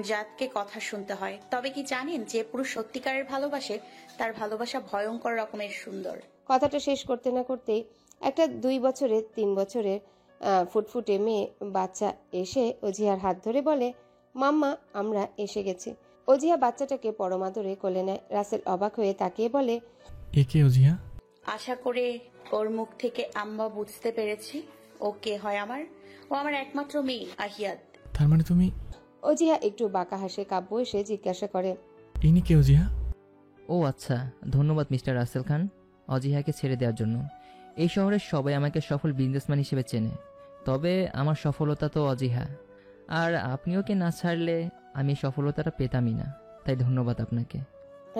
জাতকে কথা শুনতে হয়। তবে কি জানেন, যে পুরুষ সত্যিকারের ভালোবাসে তার ভালোবাসা ভয়ঙ্কর রকমের সুন্দর। কথাটা শেষ করতে না করতেই একটা 2 বছরের 3 বছরের ফুটফুটে মেয়ে বাচ্চা এসে অজিহার হাত ধরে বলে, মাম্মা আমরা এসে গেছি। অজিহা বাচ্চাটাকে পরমাদরে কোলে নেয়। রাসেল অবাক হয়ে তাকিয়ে বলে, এ কে অজিহা? আশা করে ওর মুখ থেকে আম্মা বুঝতে পেরেছি ও কে হয় আমার। ও আমার একমাত্র মেয়ে আহিয়াত। তার মানে তুমি? অজিহা একটু বাঁকা হাসে কাব্য এসে জিজ্ঞাসা করে, ইনি কে অজিহা? ও আচ্ছা, ধন্যবাদ মিস্টার রাসেল খান অজিহাকে ছেড়ে দেওয়ার জন্য। এই শহরের সবাই আমাকে সফল বিজনেসম্যান হিসেবে চেনে, তবে আমার সফলতা তো অজিহা। আর আপনি ওকে না ছাড়লে আমি এই সফলতাটা পেতামই না, তাই ধন্যবাদ আপনাকে।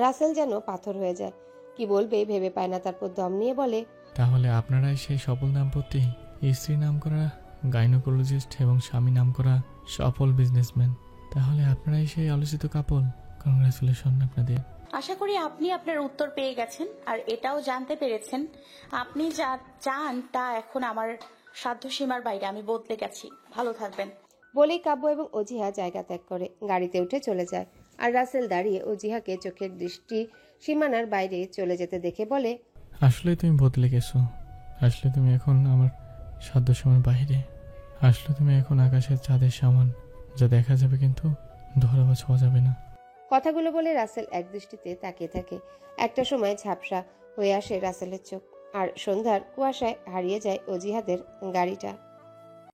রাসেল যেন পাথর হয়ে যায়, কি বলবে ভেবে পায় না। তারপর দম নিয়ে বলে, তাহলে আপনারাই সেই সফল দাম্পত্য, স্ত্রী নাম করা গাইনোকোলজিস্ট এবং স্বামী নাম করা সফল বিজনেসম্যান। তাহলে আপনারাই সেই আলোচিত কাপল। কংগ্রাচুলেশন আপনাদের। আশা করি আপনি আপনার উত্তর পেয়ে গেছেন, আর এটাও জানতে পেরেছেন আপনি যা চান তা এখন আমার সাধ্য সীমার বাইরে। আমি বদলে গেছি। ভালো থাকবেন। বলেই কাব্য এবং অজিহা জায়গা ত্যাগ করে গাড়িতে উঠে চলে যায়। আর রাসেল দাঁড়িয়ে অজিহাকে চোখের দৃষ্টি সীমানার বাইরে চলে যেতে দেখে বলে, আসলে তুমি বদলে গেছো। আসলে তুমি এখন আমার সাধ্য সময়ের বাইরে। আসলে তুমি এখন আকাশের চাঁদের সমান, যা দেখা যাবে কিন্তু ধরা বা ছোঁয়া যাবে না। কথাগুলো বলে রাসেল এক দৃষ্টিতে তাকিয়ে থাকে। একটা সময় ঝাপসা হয়ে আসে রাসেলের চোখ, আর সন্ধ্যার কুয়াশায় হারিয়ে যায় অজিহাদের গাড়িটা।